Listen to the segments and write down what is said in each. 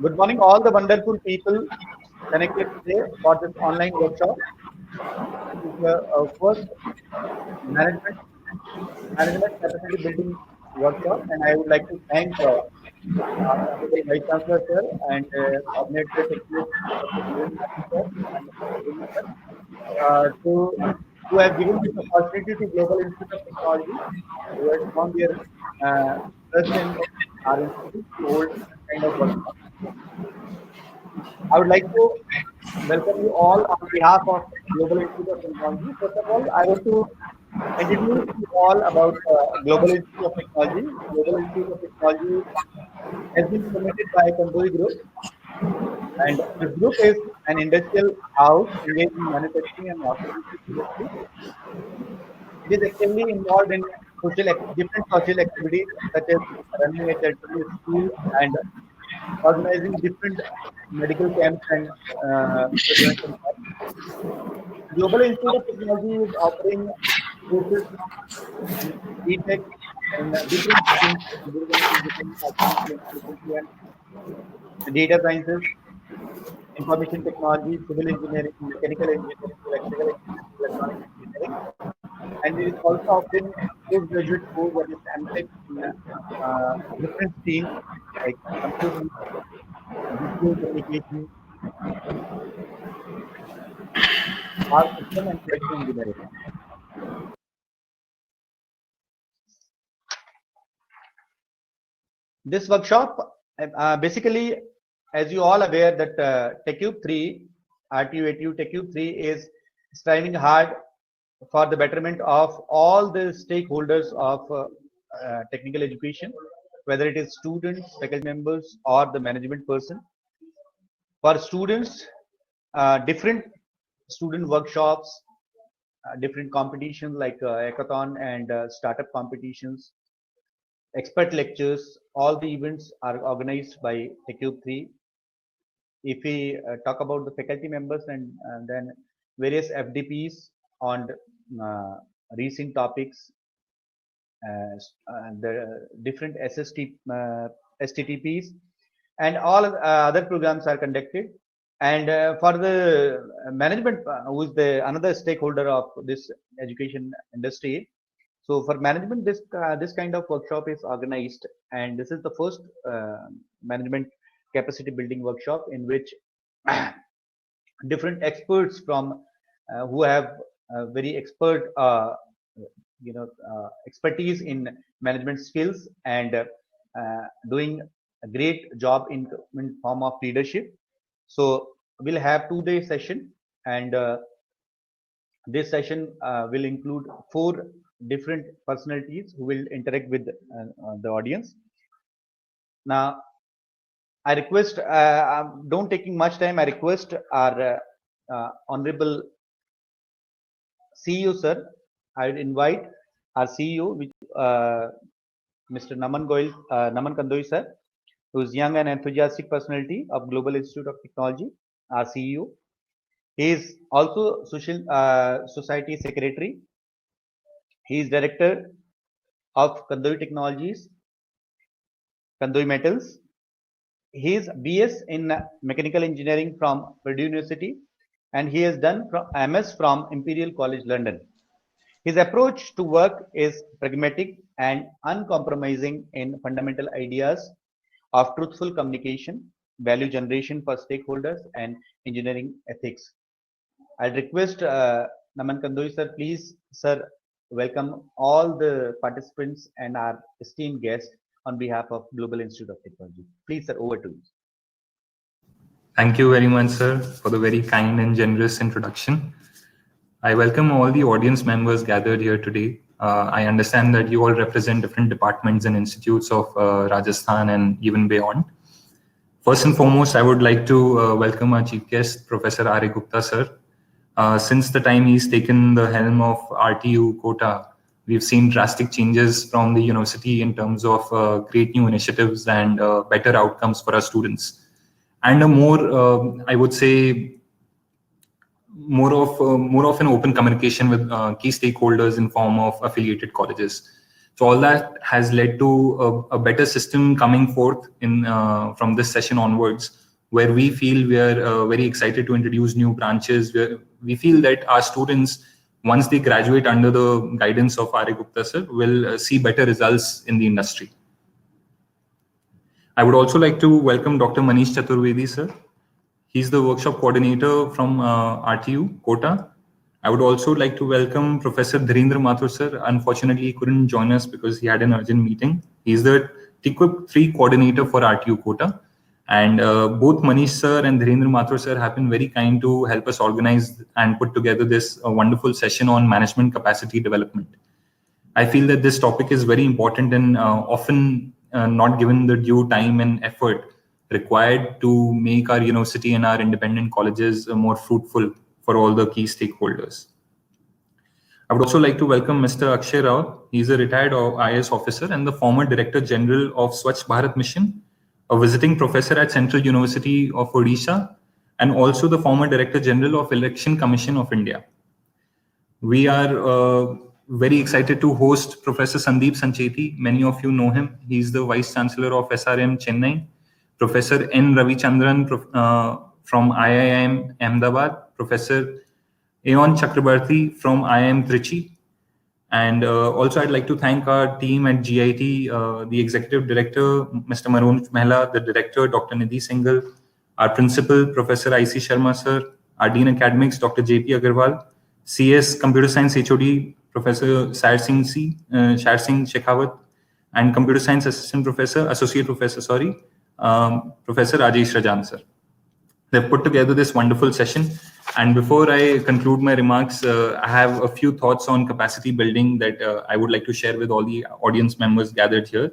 Good morning, all the wonderful people connected today for this online workshop. This is the first management management capacity building workshop, and I would like to thank our Honorable Vice Chancellor sir and Coordinator Technical Dr. Kiran Mathi sir and Mr. Ravi sir to have given this opportunity to Global Institute of Technology who has found their uh, trust in our institute to hold this kind of workshop. I would like to welcome you all on behalf of Global Institute of Technology. First of all, I want to introduce you all about Global Institute of Technology. Global Institute of Technology has been promoted by Kandoi Group, and this group is an industrial house engaged in manufacturing and hospitality industry. It is actively involved in different social activities such as running a charitable school and organizing different medical camps and prevention camps. Global Institute of Technology is offering courses in E-Tech in different streams, including artificial intelligence and data sciences, information technology, civil engineering, mechanical engineering, electrical engineering, electronic engineering, and it is also offering postgraduate course that is MTech in different streams like computer, digital communication, power system, and production engineering. This workshop, basically, as you all aware, that TechCube 3, RTU TechCube 3 is striving hard for the betterment of all the stakeholders of technical education, whether it is students, faculty members, or the management person. For students, different student workshops, different competitions like hackathon and startup competitions, expert lectures, all the events are organized by TechCube 3. If we talk about the faculty members and then various FDPs on recent topics, the different STTPs, and all other programs are conducted. And for the management, who is the another stakeholder of this education industry, so for management, this kind of workshop is organized, and this is the first management capacity building workshop in which different experts from who have very expert expertise in management skills and doing a great job in form of leadership. So we'll have 2-day session, and this session will include 4 different personalities who will interact with the audience. Now, I request, don't taking much time, I request our Honorable CEO, sir. I would invite our CEO, Mr. Naman Kandoi, sir, who is young and enthusiastic personality of Global Institute of Technology, our CEO. He is also Society Secretary. He is Director of Kandoi Technologies, Kandoi Metals. He is BS in Mechanical Engineering from Purdue University, and he has done MS from Imperial College London. His approach to work is pragmatic and uncompromising in fundamental ideas of truthful communication, value generation for stakeholders, and engineering ethics. I'd request Naman Kandoi, sir, please, sir, welcome all the participants and our esteemed guests on behalf of Global Institute of Technology. Please, sir, over to you. Thank you very much, sir, for the very kind and generous introduction. I welcome all the audience members gathered here today. I understand that you all represent different departments and institutes of Rajasthan and even beyond. First and foremost, I would like to welcome our chief guest, Professor R.A. Gupta, sir. Since the time he's taken the helm of RTU Kota, we've seen drastic changes from the university in terms of great new initiatives and better outcomes for our students. And a more, I would say, more of an open communication with key stakeholders in form of affiliated colleges. So all that has led to a better system coming forth in from this session onwards, where we feel we are very excited to introduce new branches. Where we feel that our students, once they graduate under the guidance of R.A. Gupta sir, will see better results in the industry. I would also like to welcome Dr. Manish Chaturvedi sir. He's the workshop coordinator from RTU, Kota. I would also like to welcome Professor Dhirendra Mathur sir. Unfortunately, he couldn't join us because he had an urgent meeting. He's the TQIP 3 coordinator for RTU, Kota. And both Manish sir and Dhirendra Mathur sir have been very kind to help us organize and put together this wonderful session on management capacity development. I feel that this topic is very important and often not given the due time and effort required to make our university and our independent colleges more fruitful for all the key stakeholders. I would also like to welcome Mr. Akshay Rao. He's a retired IAS officer and the former Director General of Swachh Bharat Mission, a visiting professor at Central University of Odisha, and also the former Director General of Election Commission of India. We are very excited to host Professor Sandeep Sancheti. Many of you know him. He's the Vice Chancellor of SRM Chennai. Professor N. Ravichandran from IIM Ahmedabad. Professor Ayon Chakrabarti from IIM Trichy. And also I'd like to thank our team at GIT, the Executive Director, Mr. Manoj Mehla, the Director, Dr. Nidhi Singhal, our Principal, Professor I.C. Sharma Sir, our Dean Academics, Dr. J.P. Agarwal, CS Computer Science HOD, Professor Shar Singh Shekhawat, and Computer Science Associate Professor, Professor Rajesh Rajan Sir. They've put together this wonderful session. And before I conclude my remarks, I have a few thoughts on capacity building that I would like to share with all the audience members gathered here.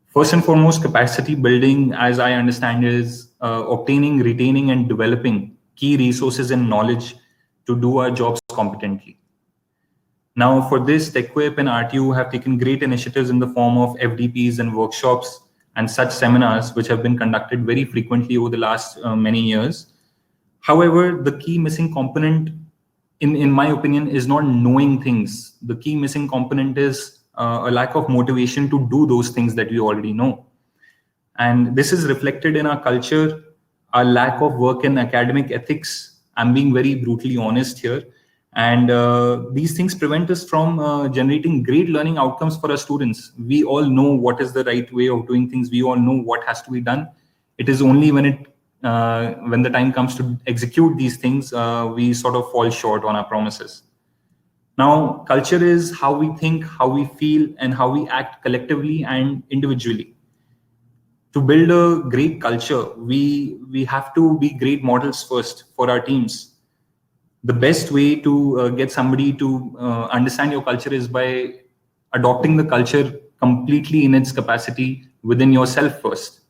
First and foremost, capacity building, as I understand, is obtaining, retaining, and developing key resources and knowledge to do our jobs competently. Now, for this, TechQuip and RTU have taken great initiatives in the form of FDPs and workshops and such seminars, which have been conducted very frequently over the last many years. However, the key missing component, in my opinion, is not knowing things. The key missing component is a lack of motivation to do those things that we already know. And this is reflected in our culture, our lack of work in academic ethics. I'm being very brutally honest here. And these things prevent us from generating great learning outcomes for our students. We all know what is the right way of doing things. We all know what has to be done. It is only when the time comes to execute these things, we sort of fall short on our promises. Now, culture is how we think, how we feel, and how we act collectively and individually. To build a great culture, we have to be great models first for our teams. The best way to get somebody to understand your culture is by adopting the culture completely in its capacity within yourself first.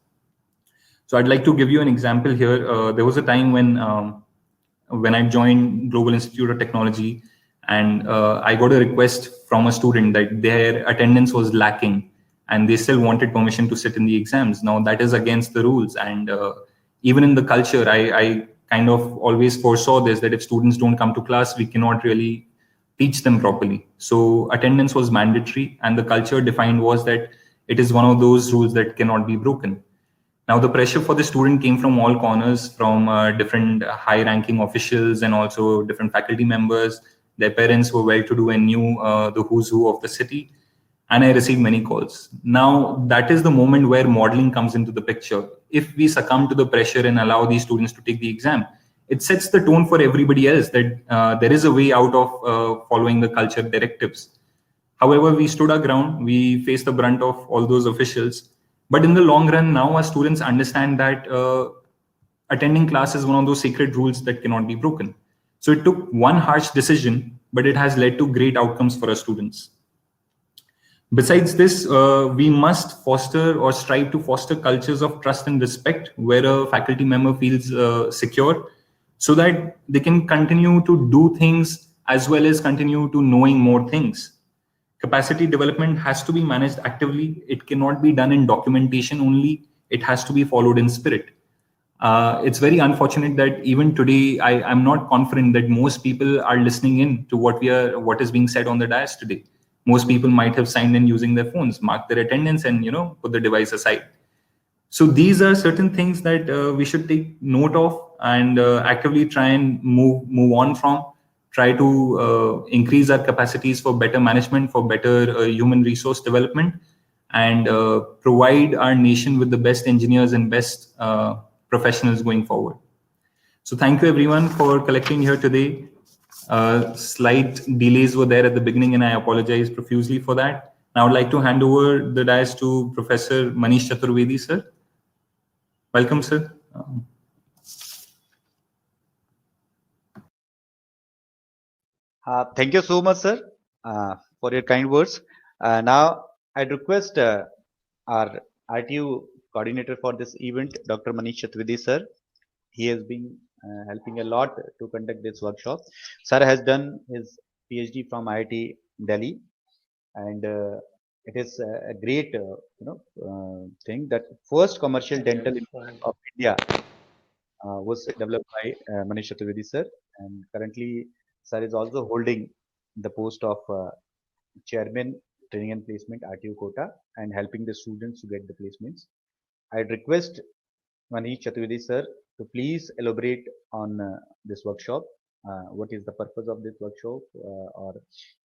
So I'd like to give you an example here. There was a time when I joined Global Institute of Technology, and I got a request from a student that their attendance was lacking and they still wanted permission to sit in the exams. Now that is against the rules, and even in the culture, I kind of always foresaw this, that if students don't come to class, we cannot really teach them properly. So attendance was mandatory, and the culture defined was that it is one of those rules that cannot be broken. Now, the pressure for the student came from all corners, from different high-ranking officials and also different faculty members. Their parents were well-to-do and knew the who's who of the city. And I received many calls. Now, that is the moment where modeling comes into the picture. If we succumb to the pressure and allow these students to take the exam, it sets the tone for everybody else that there is a way out of following the culture directives. However, we stood our ground. We faced the brunt of all those officials. But in the long run, now our students understand that attending class is one of those sacred rules that cannot be broken. So it took one harsh decision, but it has led to great outcomes for our students. Besides this, we must foster or strive to foster cultures of trust and respect where a faculty member feels secure, so that they can continue to do things as well as continue to knowing more things. Capacity development has to be managed actively. It cannot be done in documentation only. It has to be followed in spirit. It's very unfortunate that even today, I'm not confident that most people are listening in to what is being said on the dais today. most people might have signed in using their phones, mark their attendance, and put the device aside. So these are certain things that we should take note of and actively try and move on from. Try to increase our capacities for better management, for better human resource development, and provide our nation with the best engineers and best professionals going forward. So thank you everyone for collecting here today. Slight delays were there at the beginning, and I apologize profusely for that. Now I'd like to hand over the dais to Professor Manish Chaturvedi, sir. Welcome, sir. Thank you so much, sir, for your kind words. Now, I'd request our RTU coordinator for this event, Dr. Manish Chaturvedi, sir. He has been helping a lot to conduct this workshop. Sir has done his PhD from IIT Delhi, and it is a great thing that first commercial dental of India was developed by Manish Chaturvedi, sir, and currently sir is also holding the post of chairman training and placement RTU quota and helping the students to get the placements. I'd request Manish Chaturvedi, sir, to please elaborate on this workshop. What is the purpose of this workshop, or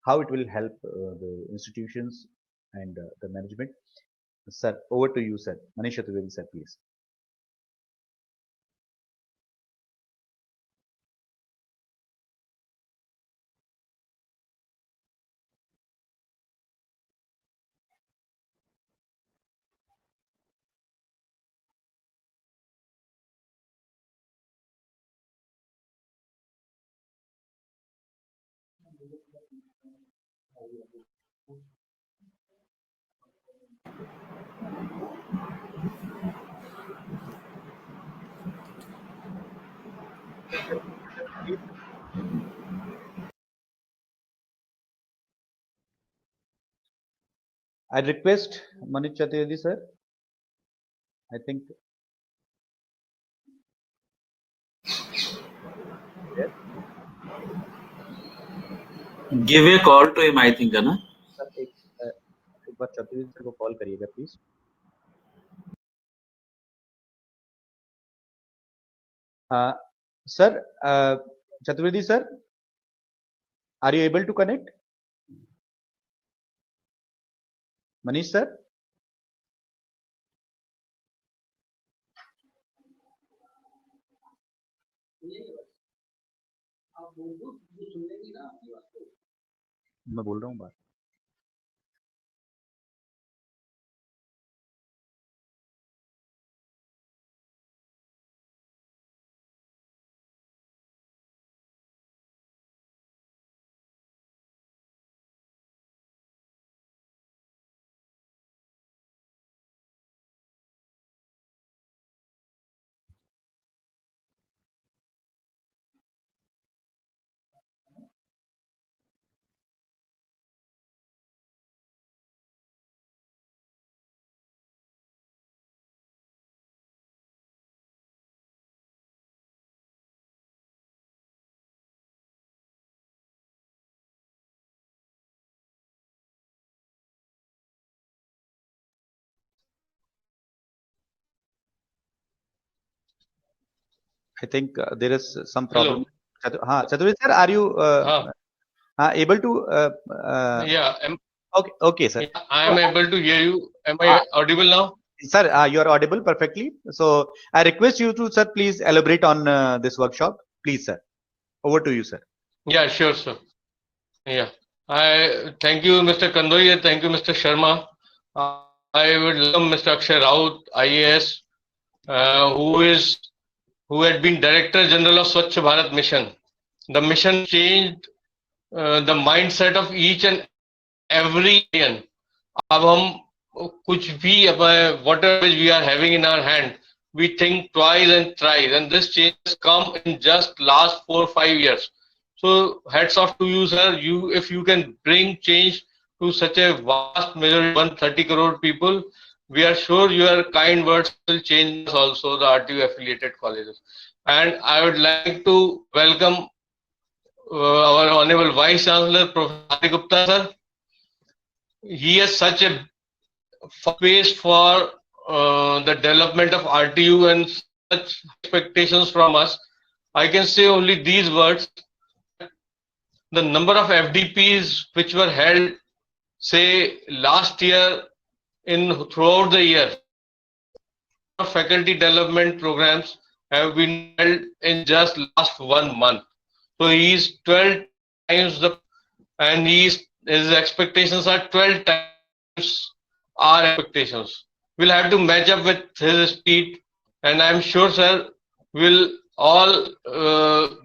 how it will help the institutions and the management? Sir, over to you, sir. Manish Chaturvedi, sir, please. I request Manish Chaturvedi, sir. I think. Yes. Give a call to him, I think, है ना? Sir एक बार Chaturvedi sir को call करिएगा please. Sir, Chaturvedi sir, are you able to connect? Manish sir? मैं बोल रहा हूँ बात. I think there is some problem. Chaturvedi sir, are you able to? Yeah. Okay, sir. Yeah, I am able to hear you. Am I audible now? Sir, you are audible perfectly. So I request you to, sir, please elaborate on this workshop. Please, sir. Over to you, sir. Yeah, sure, sir. Yeah. I thank you, Mr. Kandoi, and thank you, Mr. Sharma. I would welcome Mr. Akshay Raut, IAS, who had been Director General of Swachh Bharat Mission. The mission changed the mindset of each and every Indian. अब हम कुछ भी whatever we are having in our hand, we think twice and thrice, and this change has come in just last 4 or 5 years. So hats off to you, sir. If you can bring change to such a vast majority, 130 crore people, we are sure your kind words will change also the RTU affiliated colleges. And I would like to welcome our Honorable Vice Chancellor, Professor Gupta, sir. he has such a space for the development of RTU and such expectations from us. I can say only these words. The number of FDPs which were held, say last year, throughout the year, faculty development programs have been held in just last 1 month. So he is 12 times and his expectations are 12 times our expectations. We'll have to match up with his speed, and I'm sure, sir, will all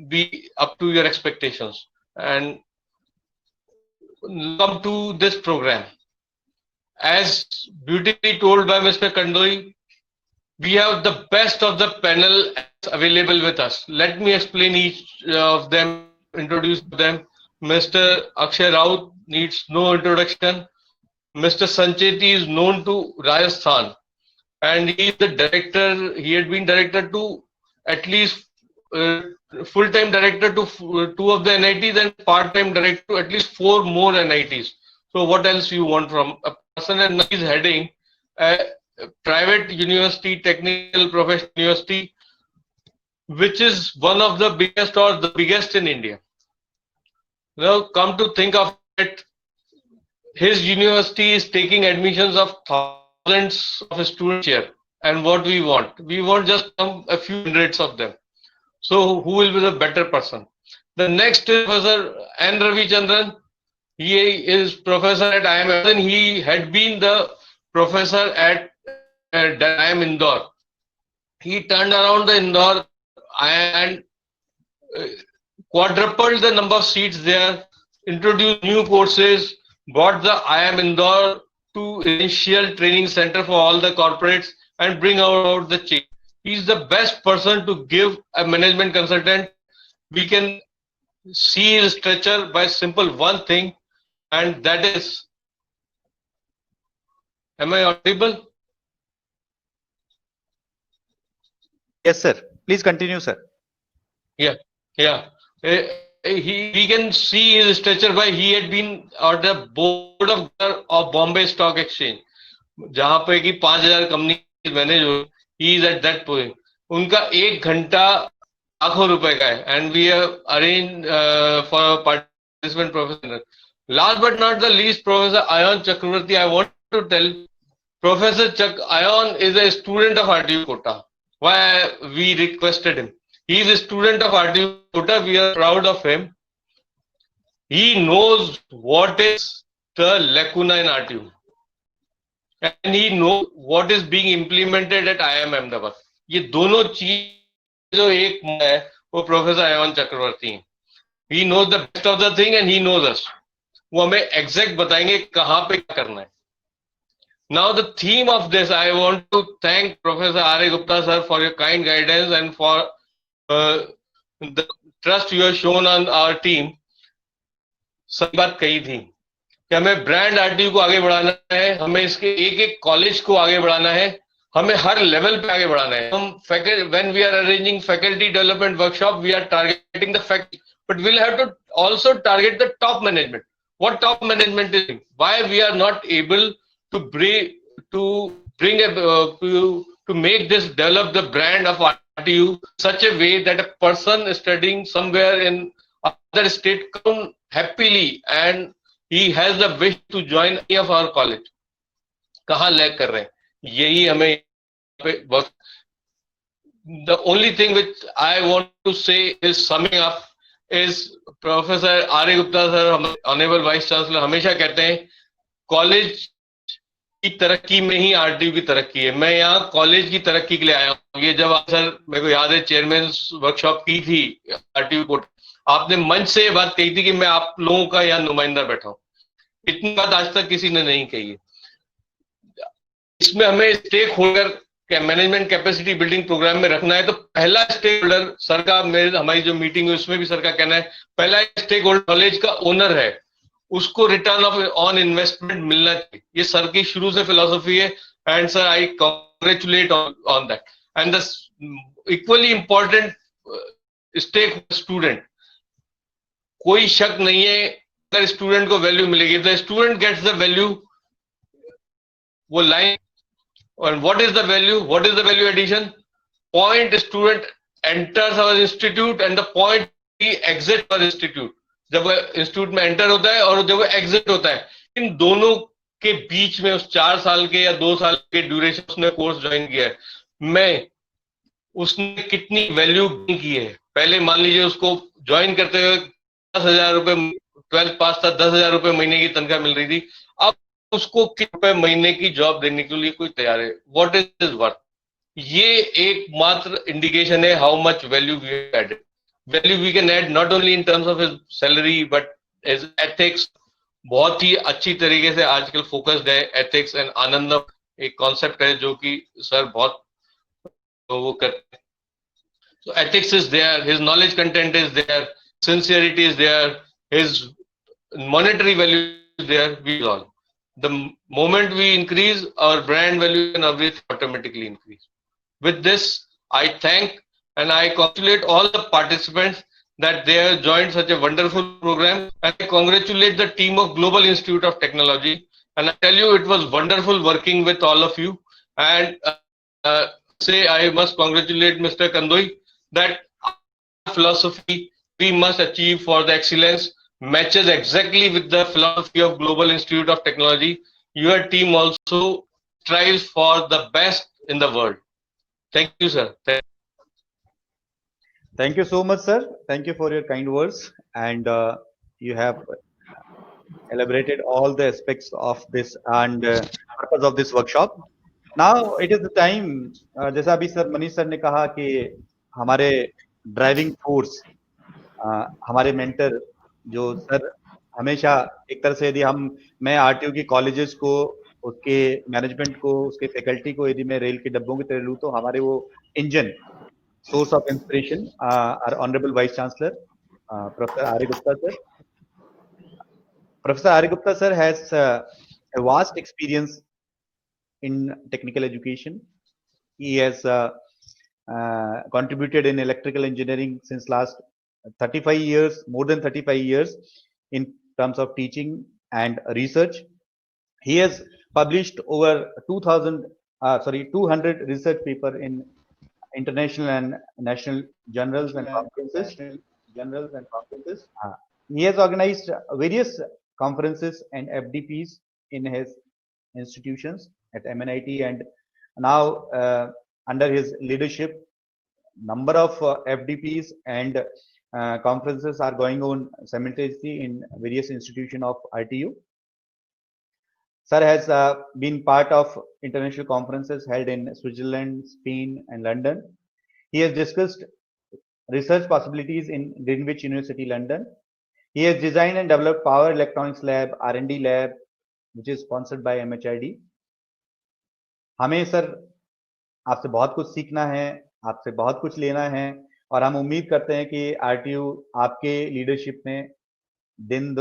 be up to your expectations. And come to this program. As beautifully told by Mr. Kandoi, we have the best of the panel available with us. Let me explain each of them, introduce them. Mr. Akshay Raut needs no introduction. Mr. Sancheti is known to Rajasthan, and he is the director. He had been director to at least full-time director to 2 of the NITs and part-time director to at least 4 more NITs. So what else you want from a person? And he is heading a private university, technical professional university, which is one of the biggest or the biggest in India. Now come to think of it, his university is taking admissions of thousands of students here. And what we want just a few hundreds of them. So who will be the better person? The next is Professor N. Ravichandran. He is professor at IIM, and he had been the professor at IIM Indore. He turned around the Indore and quadrupled the number of seats there, introduced new courses, brought the IIM Indore to initial training center for all the corporates and bring out the change. He's the best person to give a management consultant. We can see his structure by simple one thing, and that is, am I audible? Yes, sir. Please continue, sir. Yeah. We can see his structure by he had been on the board of Bombay Stock Exchange, जहाँ पे कि 5,000 company manage हो. He is at that point. उनका 1 घंटा लाखों रुपए का है, and we have arranged for a participant professor. Last but not the least, Professor Ayan Chakravarti. I want to tell Professor Ayan is a student of RTU Kota. Why we requested him? He is a student of RTU Kota. We are proud of him. He knows what is the lacuna in RTU. And he knows what is being implemented at IIM Ahmedabad. ये दोनों चीज जो एक है वो professor Ayan चक्रवर्ती हैं. He knows the best of the thing and he knows us. वो हमें exact बताएंगे कहाँ पे क्या करना है. Now the theme of this, I want to thank Professor R.A. Gupta sir for your kind guidance and for the trust you have shown on our team. सही बात कही थी कि हमें ब्रांड आरटीयू को आगे बढ़ाना है, हमें इसके एक कॉलेज को आगे बढ़ाना है, हमें हर लेवल पे आगे बढ़ाना है. हम when we are arranging faculty development workshop, we are targeting the faculty, but we'll have to also target the top management. What top management is doing? Why we are not able to make this develop the brand of RTU such a way that a person studying somewhere in other state come happily and he has the wish to join any of our college. कहाँ lag कर रहे हैं, यही हमें work. The only thing which I want to say is summing up is Professor R.A. Gupta sir, Honorable Vice Chancellor, हमेशा कहते हैं college की तरक्की में ही आरटीयू की तरक्की है. मैं यहाँ कॉलेज की तरक्की के लिए आया हूँ. ये जब सर मेरे को याद है चेयरमैन वर्कशॉप की थी आरटीयू को, आपने मंच से ये बात कही थी कि मैं आप लोगों का यहाँ नुमाइंदा बैठा हूँ. इतनी बात आज तक किसी ने नहीं कही है. इसमें हमें stakeholder management capacity building programme में रखना है. तो पहला स्टेक होल्डर सर का, हमारी जो मीटिंग है उसमें भी सर का कहना है, पहला स्टेक होल्डर कॉलेज का ओनर है, उसको रिटर्न ऑन इन्वेस्टमेंट मिलना चाहिए. ये सर की शुरू से फिलॉसफी है and sir I congratulate on that. And the equally important stake student. कोई शक नहीं है अगर स्टूडेंट को वैल्यू मिलेगी, the student gets the value, वो लाइन, और what is the value addition? Point student enters our institute and the point he exit our institute. जब वो इंस्टीट्यूट में एंटर होता है और जब वो एग्जिट होता है, इन दोनों के बीच में उस 4 साल के या 2 साल के ड्यूरेशन उसने कोर्स ज्वाइन किया है, मैं उसने कितनी वैल्यू की है। पहले मान लीजिए उसको ज्वाइन करते हुए 10,000 रुपए, 12th पास था, 10,000 रुपए महीने की तनख्वाह मिल रही थी, अब उसको कितने रुपए महीने की जॉब देने के लिए कोई तैयार है? What is this worth? ये एकमात्र इंडिकेशन है how much value we add. Value we can add not only in terms of his salary but his ethics. बहुत ही अच्छी तरीके से आजकल फोकस्ड है एथिक्स एंड आनंदम, एक कॉन्सेप्ट है जो कि सर बहुत वो करते हैं। So ethics is there, his knowledge content is there, sincerity is there, his monetary value is there. We all, the moment we increase our brand value and everything automatically increase. With this, I thank and I congratulate all the participants that they have joined such a wonderful program, and I congratulate the team of Global Institute of Technology. And I tell you, it was wonderful working with all of you. And say I must congratulate Mr. Kandoi that philosophy we must achieve for the excellence matches exactly with the philosophy of Global Institute of Technology. Your team also strives for the best in the world. Thank you, sir. Thank you so much, sir. Thank you for your kind words, and you have elaborated all the aspects of this and purpose of this workshop. Now it is the time, जैसा अभी sir Manish sir ने कहा कि हमारे driving force, हमारे mentor जो sir हमेशा एक तरह से, यदि मैं आरटीयू की कॉलेजेस को, उसके मैनेजमेंट को, उसके फैकल्टी को यदि मैं रेल के डब्बों की तरह लूँ, तो हमारे वो engine, source of inspiration, our honorable vice chancellor, Professor R.A. Gupta sir. Professor R.A. Gupta sir has a vast experience in technical education. He has contributed in electrical engineering since last 35 years, more than 35 years in terms of teaching and research. He has published over 200 research paper in international and national journals and conferences. He has organized various conferences and FDPs in his institutions at MNIT, and now under his leadership, number of FDPs and conferences are going on simultaneously in various institutions of RTU. Sir has been part of international conferences held in Switzerland, Spain, and London. He has discussed research possibilities in Greenwich University, London. He has designed and developed Power Electronics Lab, R&D Lab, which is sponsored by MHRD. हमें sir आपसे बहुत कुछ सीखना है, आपसे बहुत कुछ लेना है, और हम उम्मीद करते हैं कि आरटीयू आपके लीडरशिप में दिन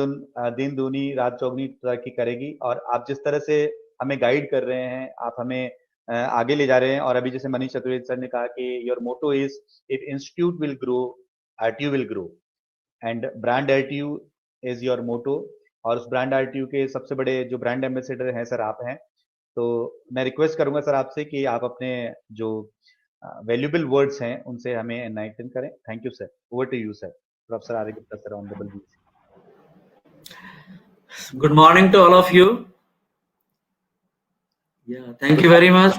दूनी रात चौगुनी तरक्की करेगी, और आप जिस तरह से हमें गाइड कर रहे हैं, आप हमें आगे ले जा रहे हैं। और अभी जैसे मनीष चतुर्वेदी सर ने कहा कि your motto is if institute will grow, RTU will grow, and brand RTU is your motto. और उस ब्रांड आरटीयू के सबसे बड़े जो ब्रांड एम्बेसडर हैं सर आप हैं। तो मैं रिक्वेस्ट करूंगा सर आपसे कि आप अपने जो वैल्यूएबल वर्ड्स हैं उनसे हमें एनलाइटन करें। Thank you sir. Over to you sir, professor R A. Gupta sir, honourable. Good morning to all of you. Yeah, thank you very much.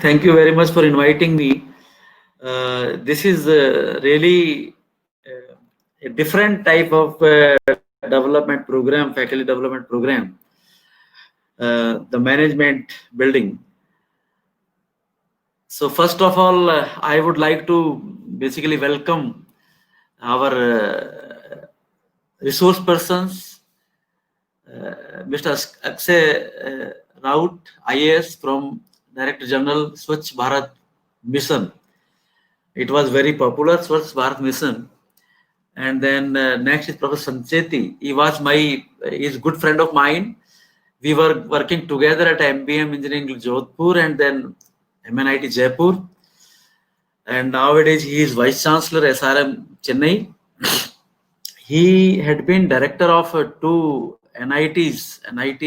Thank you very much for inviting me. This is really a different type of development program, faculty development program, the management building. So first of all, I would like to basically welcome our resource persons, Mr. Akshay Raut, IAS from Director General Swachh Bharat Mission. It was very popular, Swachh Bharat Mission. And then next is Professor Sancheti. He is a good friend of mine. We were working together at MBM Engineering Jodhpur and then MNIT Jaipur. And nowadays he is Vice Chancellor SRM Chennai. He had been director of two NITs, NIT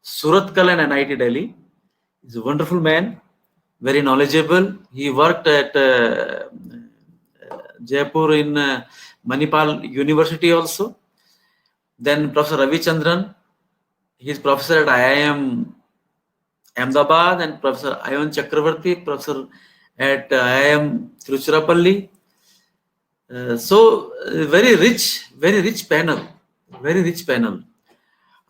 Suratkal and NIT Delhi. He's a wonderful man, very knowledgeable. He worked at Jaipur in Manipal University also. Then Professor Ravi Chandran, he is professor at IIM Ahmedabad, and Professor Ayon Chakravarti, professor at IIM Tiruchirappalli. So very rich panel, very rich panel.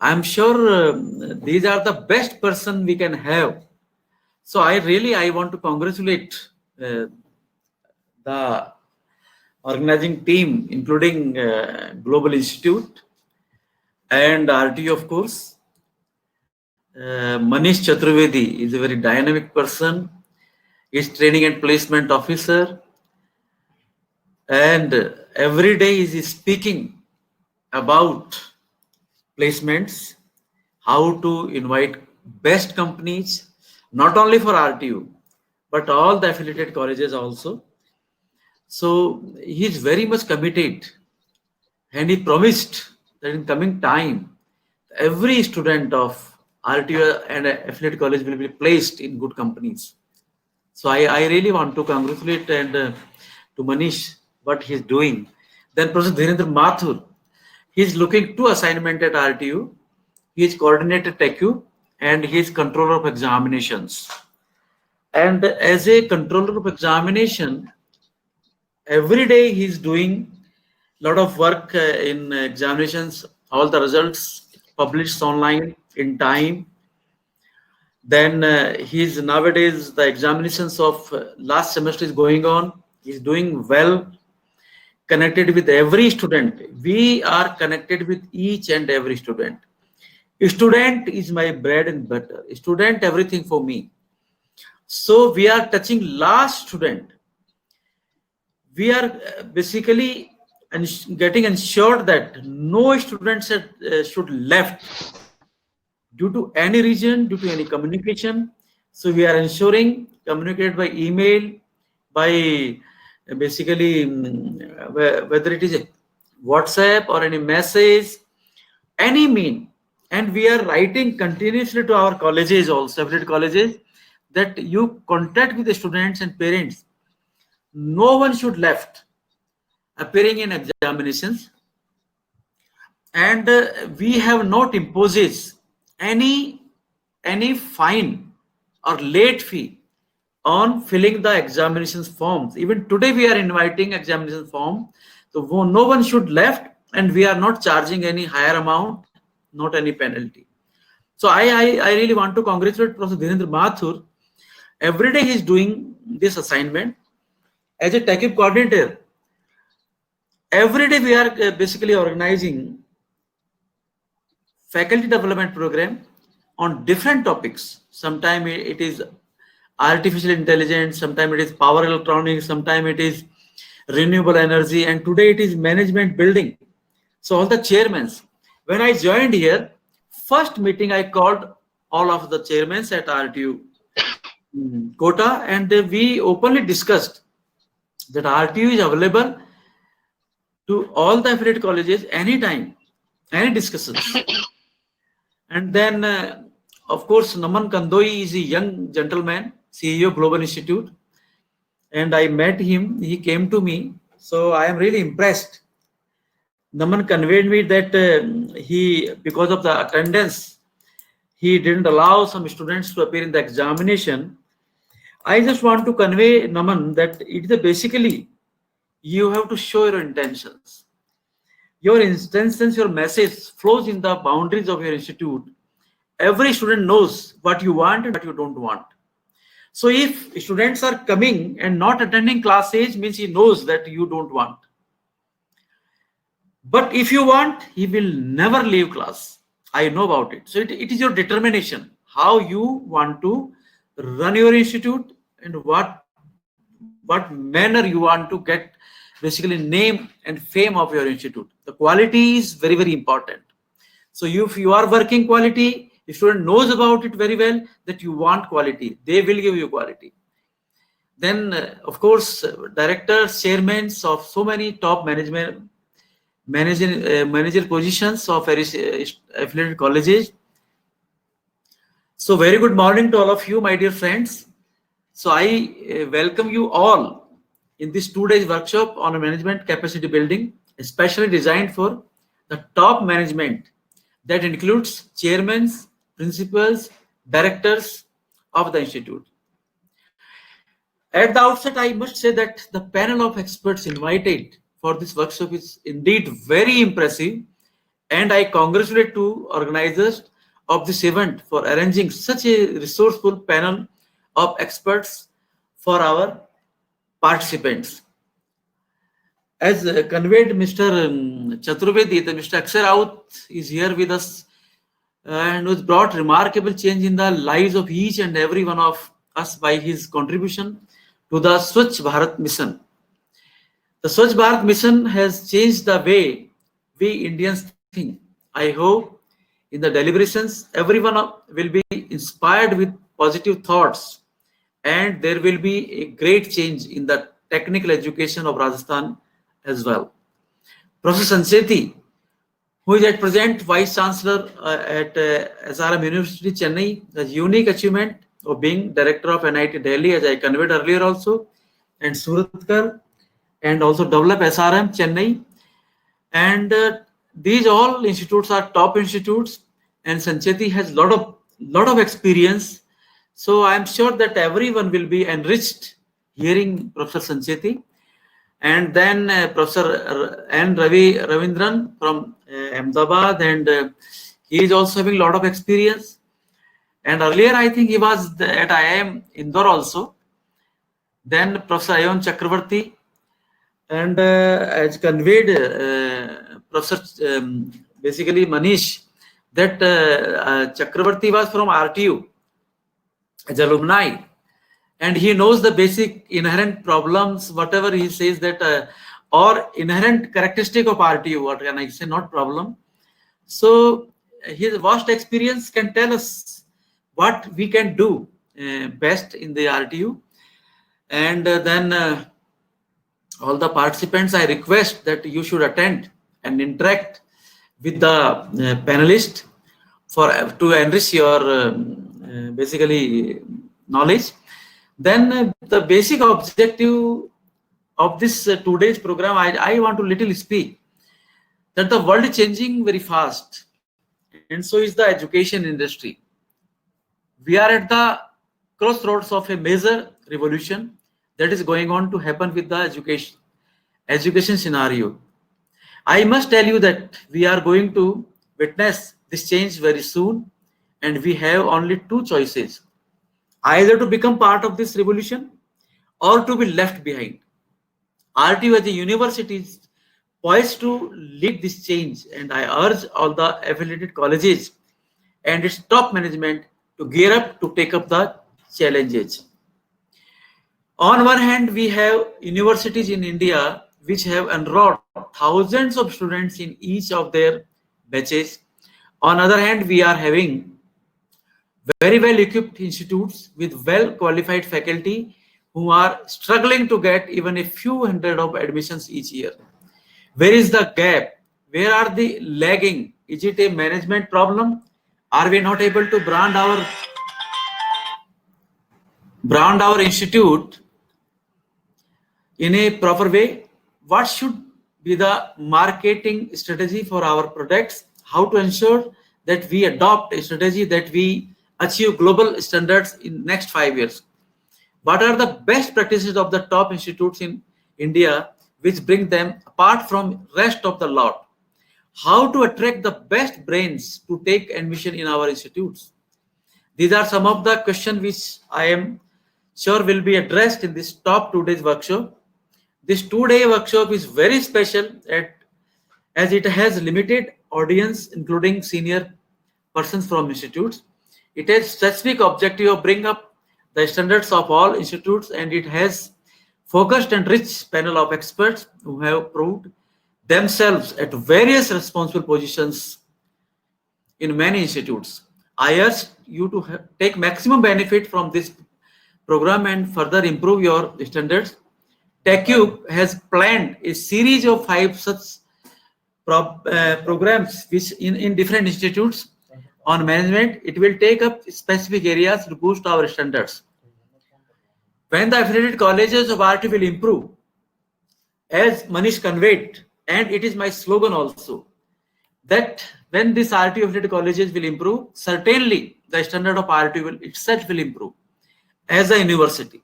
I'm sure these are the best person we can have. So I want to congratulate the organizing team, including Global Institute and RTU, of course. Manish Chaturvedi is a very dynamic person. He's training and placement officer. And every day he is speaking about placements, how to invite best companies, not only for RTU, but all the affiliated colleges also. So he is very much committed, and he promised that in coming time, every student of RTU and affiliate college will be placed in good companies. So I really want to congratulate and to Manish what he's doing. Then Professor Dhirendra Mathur, he's looking to assignment at RTU. He is coordinator TechU and he is controller of examinations. And as a controller of examination, every day he's doing a lot of work in examinations, all the results published online in time. Then he's nowadays the examinations of last semester is going on. He's doing well, connected with every student. We are connected with each and every student. A student is my bread and butter. A student, everything for me. So we are touching last student. We are basically getting ensured that no students should left due to any reason, due to any communication. So we are ensuring communicate by email, by basically whether it is a WhatsApp or any message, any mean. And we are writing continuously to our colleges also, affiliate colleges, that you contact with the students and parents. No one should left appearing in examinations. And we have not imposes any fine or late fee on filling the examinations forms. Even today we are inviting examination form. So no one should left, and we are not charging any higher amount, not any penalty. So I really want to congratulate Professor Dhirendra Mathur. Every day he is doing this assignment. As a TechUp coordinator, every day we are basically organizing faculty development program on different topics. Sometimes it is artificial intelligence, sometimes it is power electronics, sometimes it is renewable energy, and today it is management building. So all the chairmen, when I joined here, first meeting I called all of the chairmen at RTU Kota, and we openly discussed that RTU is available to all the affiliate colleges anytime, any discussions. And then, of course, Naman Kandoi is a young gentleman, CEO Global Institute. And I met him, he came to me. So I am really impressed. Naman conveyed me that because of the attendance, he didn't allow some students to appear in the examination. I just want to convey, Naman, that it is basically, you have to show your intentions. Your intentions, your message flows in the boundaries of your institute. Every student knows what you want and what you don't want. So if students are coming and not attending class age, means he knows that you don't want. But if you want, he will never leave class. I know about it. So it is your determination, how you want to run your institute and what manner you want to get basically name and fame of your institute. The quality is very, very important. So if you are working quality, if student knows about it very well, that you want quality, they will give you quality. Then, of course, directors, chairmen of so many top managerial positions of various affiliated colleges. So very good morning to all of you, my dear friends. So I welcome you all in this 2 days workshop on management capacity building, especially designed for the top management that includes chairmen, principals, directors of the institute. At the outset, I must say that the panel of experts invited for this workshop is indeed very impressive, and I congratulate to organizers of this event for arranging such a resourceful panel of experts for our participants. As conveyed Mr. Chaturvedi, Mr. Akshay Raut is here with us and has brought remarkable change in the lives of each and every one of us by his contribution to the Swachh Bharat mission. The Swachh Bharat mission has changed the way we Indians think. I hope in the deliberations, everyone will be inspired with positive thoughts, and there will be a great change in the technical education of Rajasthan as well. Professor Sancheti, who is at present Vice Chancellor at SRM University, Chennai, has unique achievement of being Director of NIT Delhi, as I conveyed earlier also, and Suratkar, and also develop SRM Chennai. And these all institutes are top institutes, and Sancheti has lot of experience. So I am sure that everyone will be enriched hearing Professor Sancheti. And then Professor N. Ravindran from Ahmedabad, and he is also having a lot of experience. And earlier, I think he was at IIM Indore also. Then Professor Ayon Chakravarti, and as conveyed, Professor basically Manish, that Chakravarti was from RTU as alumni, and he knows the basic inherent problems, whatever he says that, or inherent characteristic of RTU, what can I say, not problem. So his vast experience can tell us what we can do best in the RTU. And then all the participants, I request that you should attend and interact with the panelists to enrich your basically knowledge. Then the basic objective of this 2 days program, I want to little speak that the world is changing very fast, and so is the education industry. We are at the crossroads of a major revolution that is going on to happen with the education scenario. I must tell you that we are going to witness this change very soon, and we have only two choices: either to become part of this revolution or to be left behind. RTU as a university is poised to lead this change, and I urge all the affiliated colleges and its top management to gear up to take up the challenges. On one hand, we have universities in India which have enrolled thousands of students in each of their batches. On the other hand, we are having very well equipped institutes with well qualified faculty who are struggling to get even a few hundred of admissions each year. Where is the gap? Where are the lagging? Is it a management problem? Are we not able to brand our institute in a proper way? What should be the marketing strategy for our products? How to ensure that we adopt a strategy that we achieve global standards in next 5 years? What are the best practices of the top institutes in India which bring them apart from rest of the lot? How to attract the best brains to take admission in our institutes? These are some of the questions which I am sure will be addressed in this top 2 days workshop. This 2-day workshop is very special as it has limited audience, including senior persons from institutes. It has specific objective of bring up the standards of all institutes, and it has focused and rich panel of experts who have proved themselves at various responsible positions in many institutes. I urge you to take maximum benefit from this program and further improve your standards. TechCube has planned a series of 5 such programs which in different institutes on management. It will take up specific areas to boost our standards. When the affiliated colleges of RT will improve, as Manish conveyed, and it is my slogan also, that when this RT affiliated colleges will improve, certainly the standard of RT will itself will improve as a university.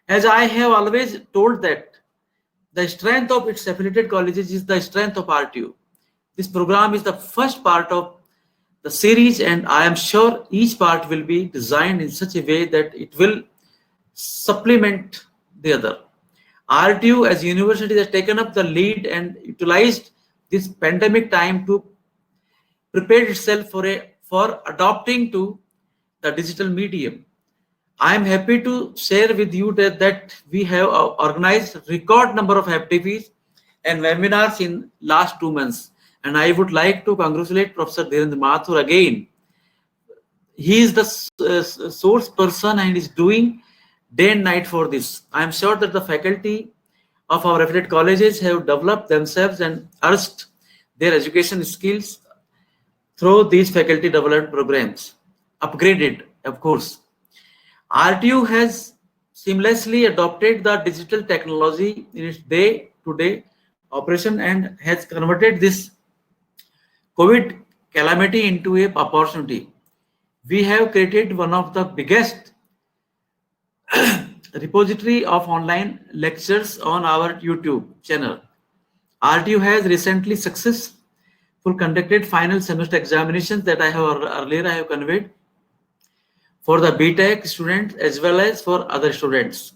As I have always told that the strength of its affiliated colleges is the strength of RTU. This program is the first part of the series, and I am sure each part will be designed in such a way that it will supplement the other. RTU as university has taken up the lead and utilized this pandemic time to prepare itself for adopting to the digital medium. I am happy to share with you that we have organized record number of FTPs and webinars in last 2 months. And I would like to congratulate Professor Dhirendra Mathur again. He is the source person and is doing day and night for this. I am sure that the faculty of our affiliate colleges have developed themselves and urged their education skills through these faculty development programs. Upgraded, of course. RTU has seamlessly adopted the digital technology in its day-to-day operation and has converted this COVID calamity into an opportunity. We have created one of the biggest repository of online lectures on our YouTube channel. RTU has recently successfully conducted final semester examinations that I have earlier conveyed for the BTech students as well as for other students.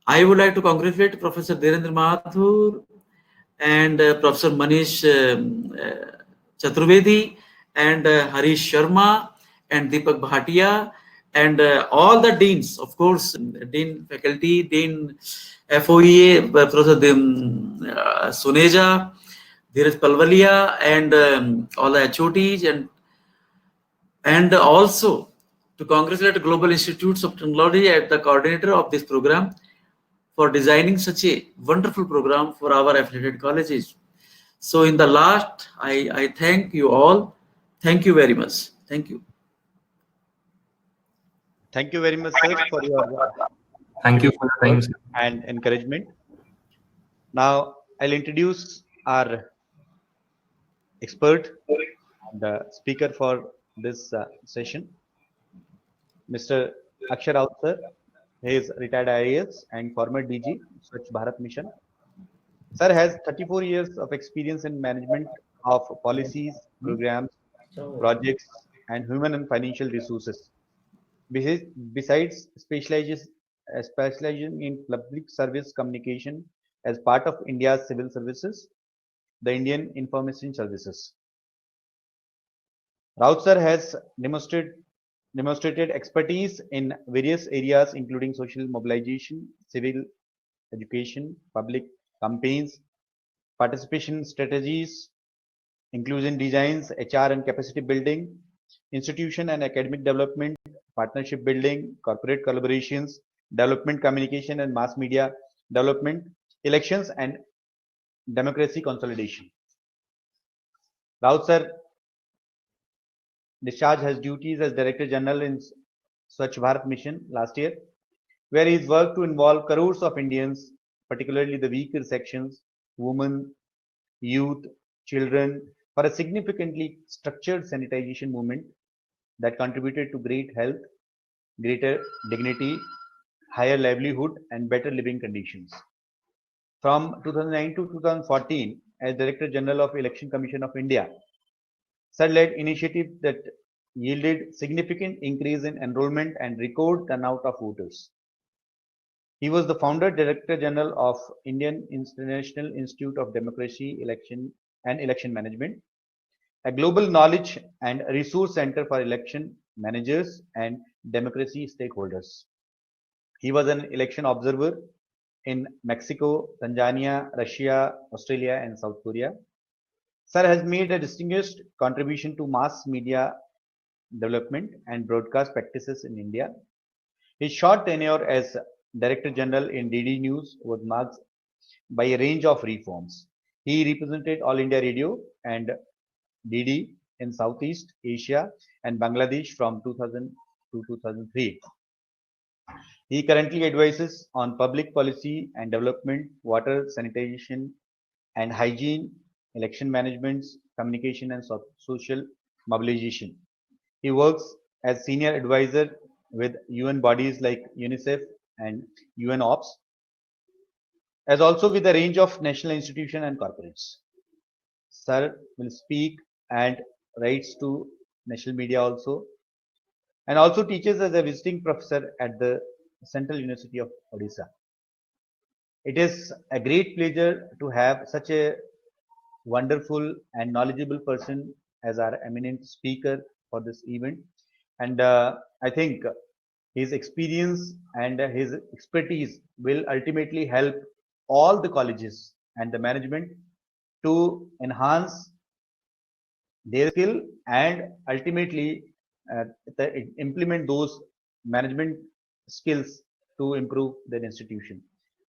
I would like to congratulate Professor Dhirendra Mathur and Professor Manish Chaturvedi and Harish Sharma and Deepak Bhatia and all the deans, of course, Dean faculty, Dean FOEA, Professor Suneja, Dheeraj Palwalia, and all the HOTs, and also to congratulate Global Institutes of Technology as the coordinator of this program for designing such a wonderful program for our affiliated colleges. So in the last, I thank you all. Thank you very much. Thank you. Thank you very much, sir, for your Thank you for your time, sir. and encouragement. Now, I'll introduce our expert and speaker for this session, Mr. Akshar Raut, sir. He is retired IAS and former DG, Swachh Bharat Mission. Sir has 34 years of experience in management of policies, programs, projects, and human and financial resources. Besides specializing in public service communication as part of India's civil services, the Indian Information Services. Raut sir has demonstrated expertise in various areas including social mobilization, civil education, public campaigns, participation strategies, inclusion designs, HR and capacity building, institution and academic development, partnership building, corporate collaborations, development communication and mass media development, elections and democracy consolidation. Raut sir discharged his duties as Director General in Swachh Bharat Mission last year, where his work to involve crores of Indians, particularly the weaker sections, women, youth, children, for a significantly structured sanitization movement that contributed to great health, greater dignity, higher livelihood, and better living conditions. From 2009 to 2014, as Director General of Election Commission of India, Sir led initiatives that yielded significant increase in enrollment and record turnout of voters. He was the founder Director General of Indian International Institute of Democracy, Election and Election Management, a global knowledge and resource center for election managers and democracy stakeholders. He was an election observer in Mexico, Tanzania, Russia, Australia, and South Korea. Sir has made a distinguished contribution to mass media development and broadcast practices in India. His short tenure as Director General in DD News was marked by a range of reforms. He represented All India Radio and DD in Southeast Asia and Bangladesh from 2000 to 2003. He currently advises on public policy and development, water, sanitation and hygiene, election management, communication and social mobilization. He works as senior advisor with UN bodies like UNICEF and UN Ops, as also with a range of national institutions and corporates. Sir will speak and writes to national media also, and also teaches as a visiting professor at the Central University of Odisha. It is a great pleasure to have such a wonderful and knowledgeable person as our eminent speaker for this event. And I think his experience and his expertise will ultimately help all the colleges and the management to enhance their skill and ultimately implement those management skills to improve their institution.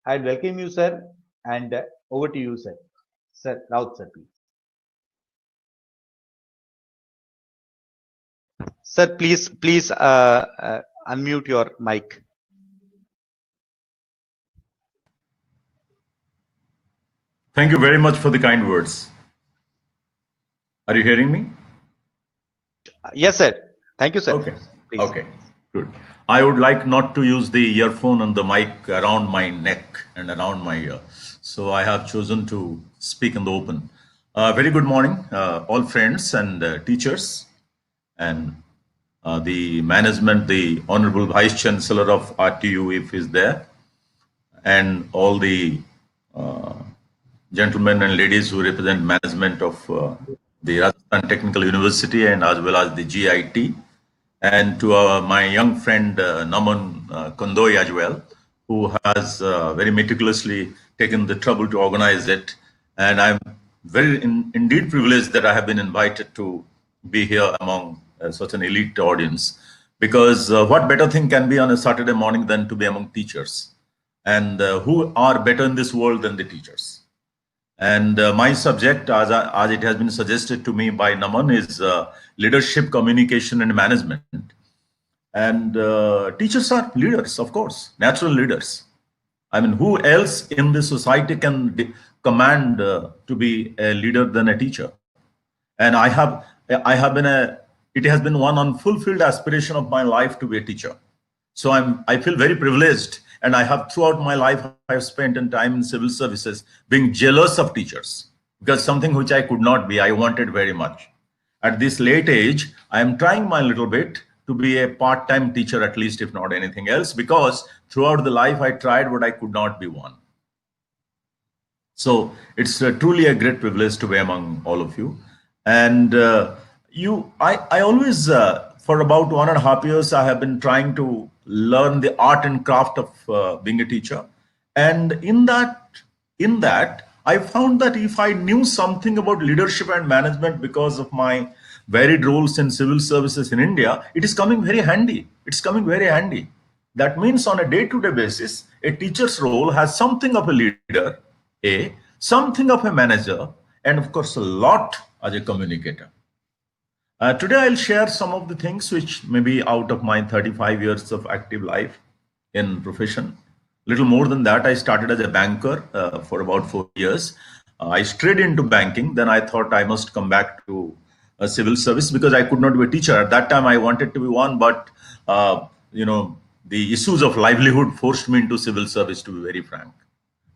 I welcome you, sir, and over to you, sir. Sir, Raut, sir, please. Sir, please unmute your mic. Thank you very much for the kind words. Are you hearing me? Yes, sir. Thank you, sir. Okay. Please. Okay. Good. I would like not to use the earphone and the mic around my neck and around my ear. So I have chosen to speak in the open. Very good morning, all friends and teachers and the management, the Honorable Vice Chancellor of RTU, if is there, and all the gentlemen and ladies who represent management of the Rajasthan Technical University and as well as the GIT, and to my young friend Naman Kondoi as well, who has very meticulously taken the trouble to organize it. And I'm very indeed privileged that I have been invited to be here among such an elite audience, because what better thing can be on a Saturday morning than to be among teachers? And who are better in this world than the teachers? And my subject, as it has been suggested to me by Naman, is leadership, communication, and management. And teachers are leaders, of course, natural leaders. I mean, who else in the society can command to be a leader than a teacher? And I have been it has been one unfulfilled aspiration of my life to be a teacher. So I feel very privileged, and I have throughout my life I have spent in time in civil services being jealous of teachers, because something which I could not be, I wanted very much. At this late age, I am trying my little bit to be a part-time teacher, at least, if not anything else, because throughout the life I tried, but I could not be one. So it's truly a great privilege to be among all of you. And I always, for about 1.5 years, I have been trying to learn the art and craft of being a teacher. And in that, I found that if I knew something about leadership and management because of my varied roles in civil services in India, it is coming very handy. It's coming very handy. That means on a day-to-day basis, a teacher's role has something of a leader, something of a manager, and of course, a lot as a communicator. Today, I'll share some of the things which may be out of my 35 years of active life in profession. Little more than that, I started as a banker for about 4 years. I strayed into banking. Then I thought I must come back to a civil service because I could not be a teacher. At that time, I wanted to be one, but the issues of livelihood forced me into civil service, to be very frank.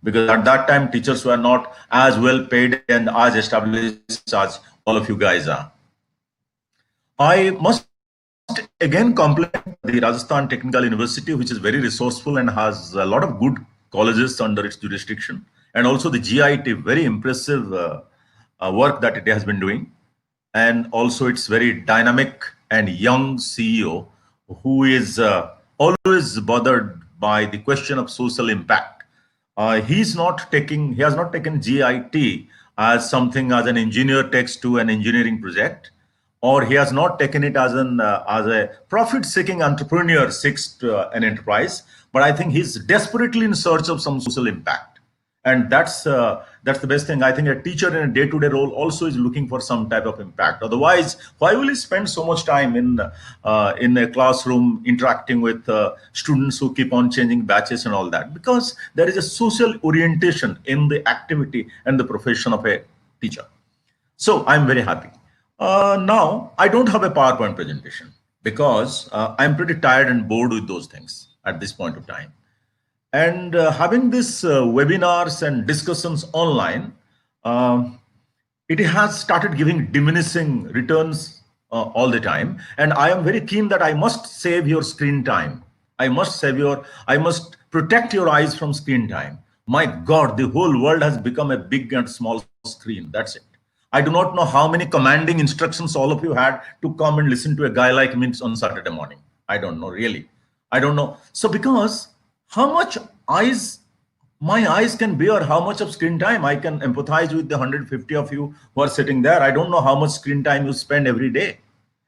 Because at that time, teachers were not as well paid and as established as all of you guys are. I must again compliment the Rajasthan Technical University, which is very resourceful and has a lot of good colleges under its jurisdiction, and also the GIT, very impressive work that it has been doing, and also its very dynamic and young CEO, who is always bothered by the question of social impact. He has not taken GIT as something as an engineer takes to an engineering project, or he has not taken it as a profit-seeking entrepreneur seeks an enterprise, but I think he's desperately in search of some social impact, and that's the best thing. I think a teacher in a day-to-day role also is looking for some type of impact. Otherwise, why will he spend so much time in a classroom interacting with students who keep on changing batches and all that? Because there is a social orientation in the activity and the profession of a teacher. So I'm very happy. Now, I don't have a PowerPoint presentation because I'm pretty tired and bored with those things at this point of time. And having these webinars and discussions online, it has started giving diminishing returns all the time. And I am very keen that I must save your screen time. I must protect your eyes from screen time. My God, the whole world has become a big and small screen. That's it. I do not know how many commanding instructions all of you had to come and listen to a guy like me on Saturday morning. I don't know, really. I don't know. So because how much my eyes can bear, how much of screen time I can empathize with the 150 of you who are sitting there. I don't know how much screen time you spend every day.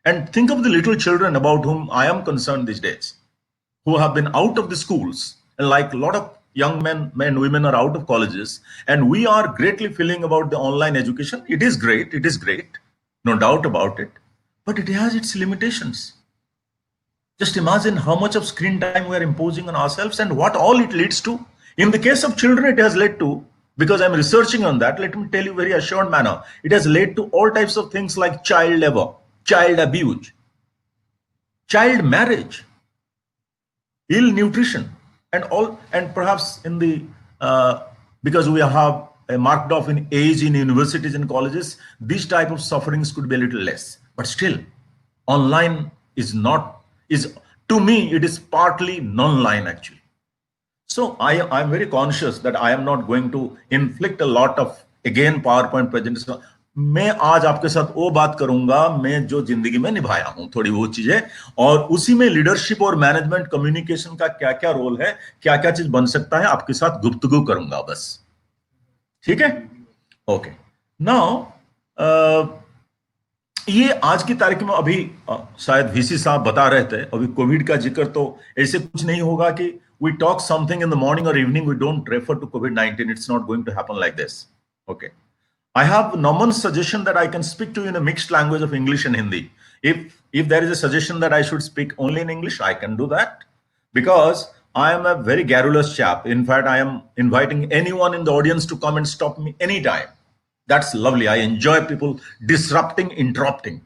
And think of the little children about whom I am concerned these days, who have been out of the schools, and like a lot of young men, women are out of colleges, and we are greatly feeling about the online education. It is great, no doubt about it, but it has its limitations. Just imagine how much of screen time we are imposing on ourselves and what all it leads to. In the case of children, it has led to, because I'm researching on that, let me tell you very assured manner, it has led to all types of things like child labor, child abuse, child marriage, ill nutrition, and perhaps in the because we have marked off in age in universities and colleges, these type of sufferings could be a little less. But still, online is to me, it is partly non-line actually. So I'm very conscious that I am not going to inflict a lot of again PowerPoint presentation. मैं आज आपके साथ वो बात करूंगा मैं जो जिंदगी में निभाया हूं, थोड़ी वो चीजें, और उसी में लीडरशिप और मैनेजमेंट कम्युनिकेशन का क्या क्या रोल है, क्या क्या चीज बन सकता है, आपके साथ गुफ्तगू करूंगा बस. ठीक है? ओके. नाउ ये आज की तारीख में अभी शायद वीसी साहब बता रहे थे, अभी कोविड का जिक्र तो ऐसे कुछ नहीं होगा कि we talk something in the morning or evening, we don't refer to COVID-19. It's not going to happen like this. Okay. I have Naman's suggestion that I can speak to you in a mixed language of English and Hindi. If there is a suggestion that I should speak only in English, I can do that, because I am a very garrulous chap. In fact, I am inviting anyone in the audience to come and stop me anytime. That's lovely. I enjoy people disrupting, interrupting.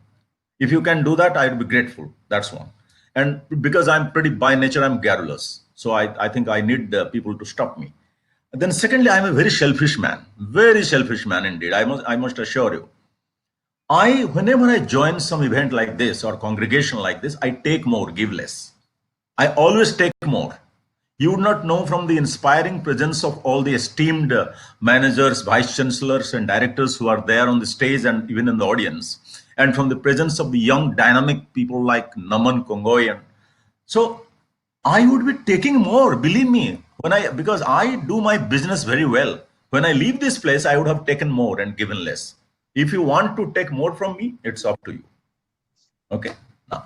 If you can do that, I'd be grateful. That's one. And because I'm pretty by nature, I'm garrulous. So I think I need people to stop me. And then secondly, I'm a very selfish man indeed. I must assure you. Whenever I join some event like this or congregation like this, I take more, give less. I always take more. You would not know from the inspiring presence of all the esteemed managers, vice chancellors, and directors who are there on the stage and even in the audience, and from the presence of the young, dynamic people like Naman Kongoyan. So I would be taking more, believe me, because I do my business very well. When I leave this place, I would have taken more and given less. If you want to take more from me, it's up to you. Okay. Now,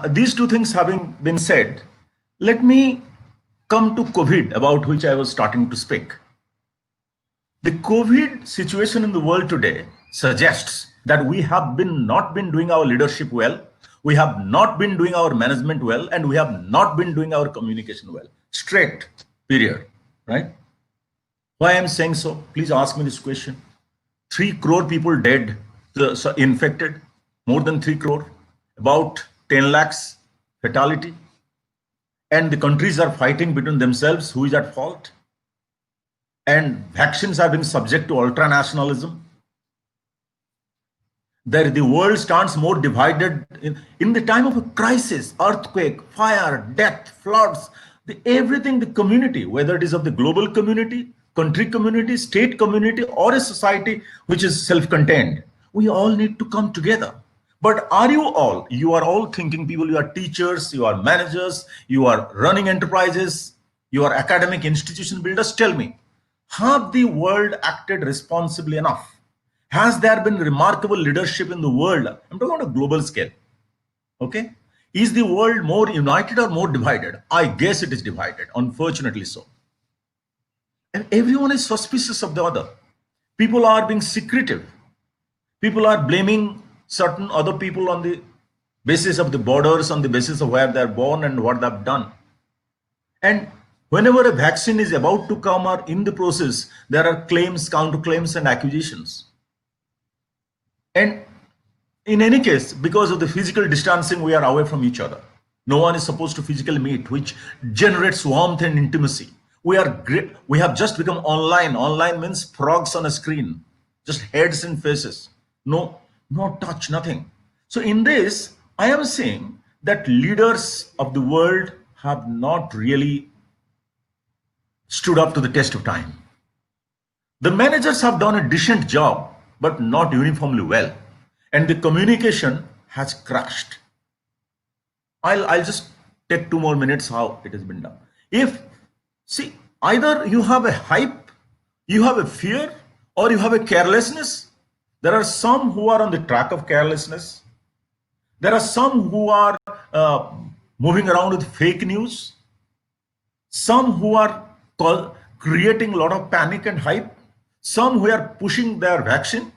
these two things having been said, let me come to COVID, about which I was starting to speak. The COVID situation in the world today suggests that we have not been doing our leadership well, we have not been doing our management well, and we have not been doing our communication well. Straight, period, right? Why I'm saying so? Please ask me this question. 3 crore people dead, infected, more than 3 crore, about 10 lakhs fatality, and the countries are fighting between themselves who is at fault, and vaccines are being subject to ultranationalism. The world stands more divided in the time of a crisis, earthquake, fire, death, floods, everything, the community, whether it is of the global community, country community, state community, or a society which is self-contained, we all need to come together. But you are all thinking people, you are teachers, you are managers, you are running enterprises, you are academic institution builders. Tell me, have the world acted responsibly enough? Has there been remarkable leadership in the world? I'm talking on a global scale. Okay. Is the world more united or more divided? I guess it is divided, unfortunately so. And everyone is suspicious of the other. People are being secretive. People are blaming certain other people on the basis of the borders, on the basis of where they're born and what they've done. And whenever a vaccine is about to come or in the process, there are claims, counterclaims, and accusations. And in any case, because of the physical distancing, we are away from each other. No one is supposed to physically meet, which generates warmth and intimacy. We have just become online. Online means frogs on a screen, just heads and faces. No touch, nothing. So in this, I am saying that leaders of the world have not really stood up to the test of time. The managers have done a decent job, but not uniformly well. And the communication has crashed. I'll just take 2 more minutes how it has been done. Either you have a hype, you have a fear, or you have a carelessness. There are some who are on the track of carelessness. There are some who are moving around with fake news. Some who are creating a lot of panic and hype. Some who are pushing their vaccine.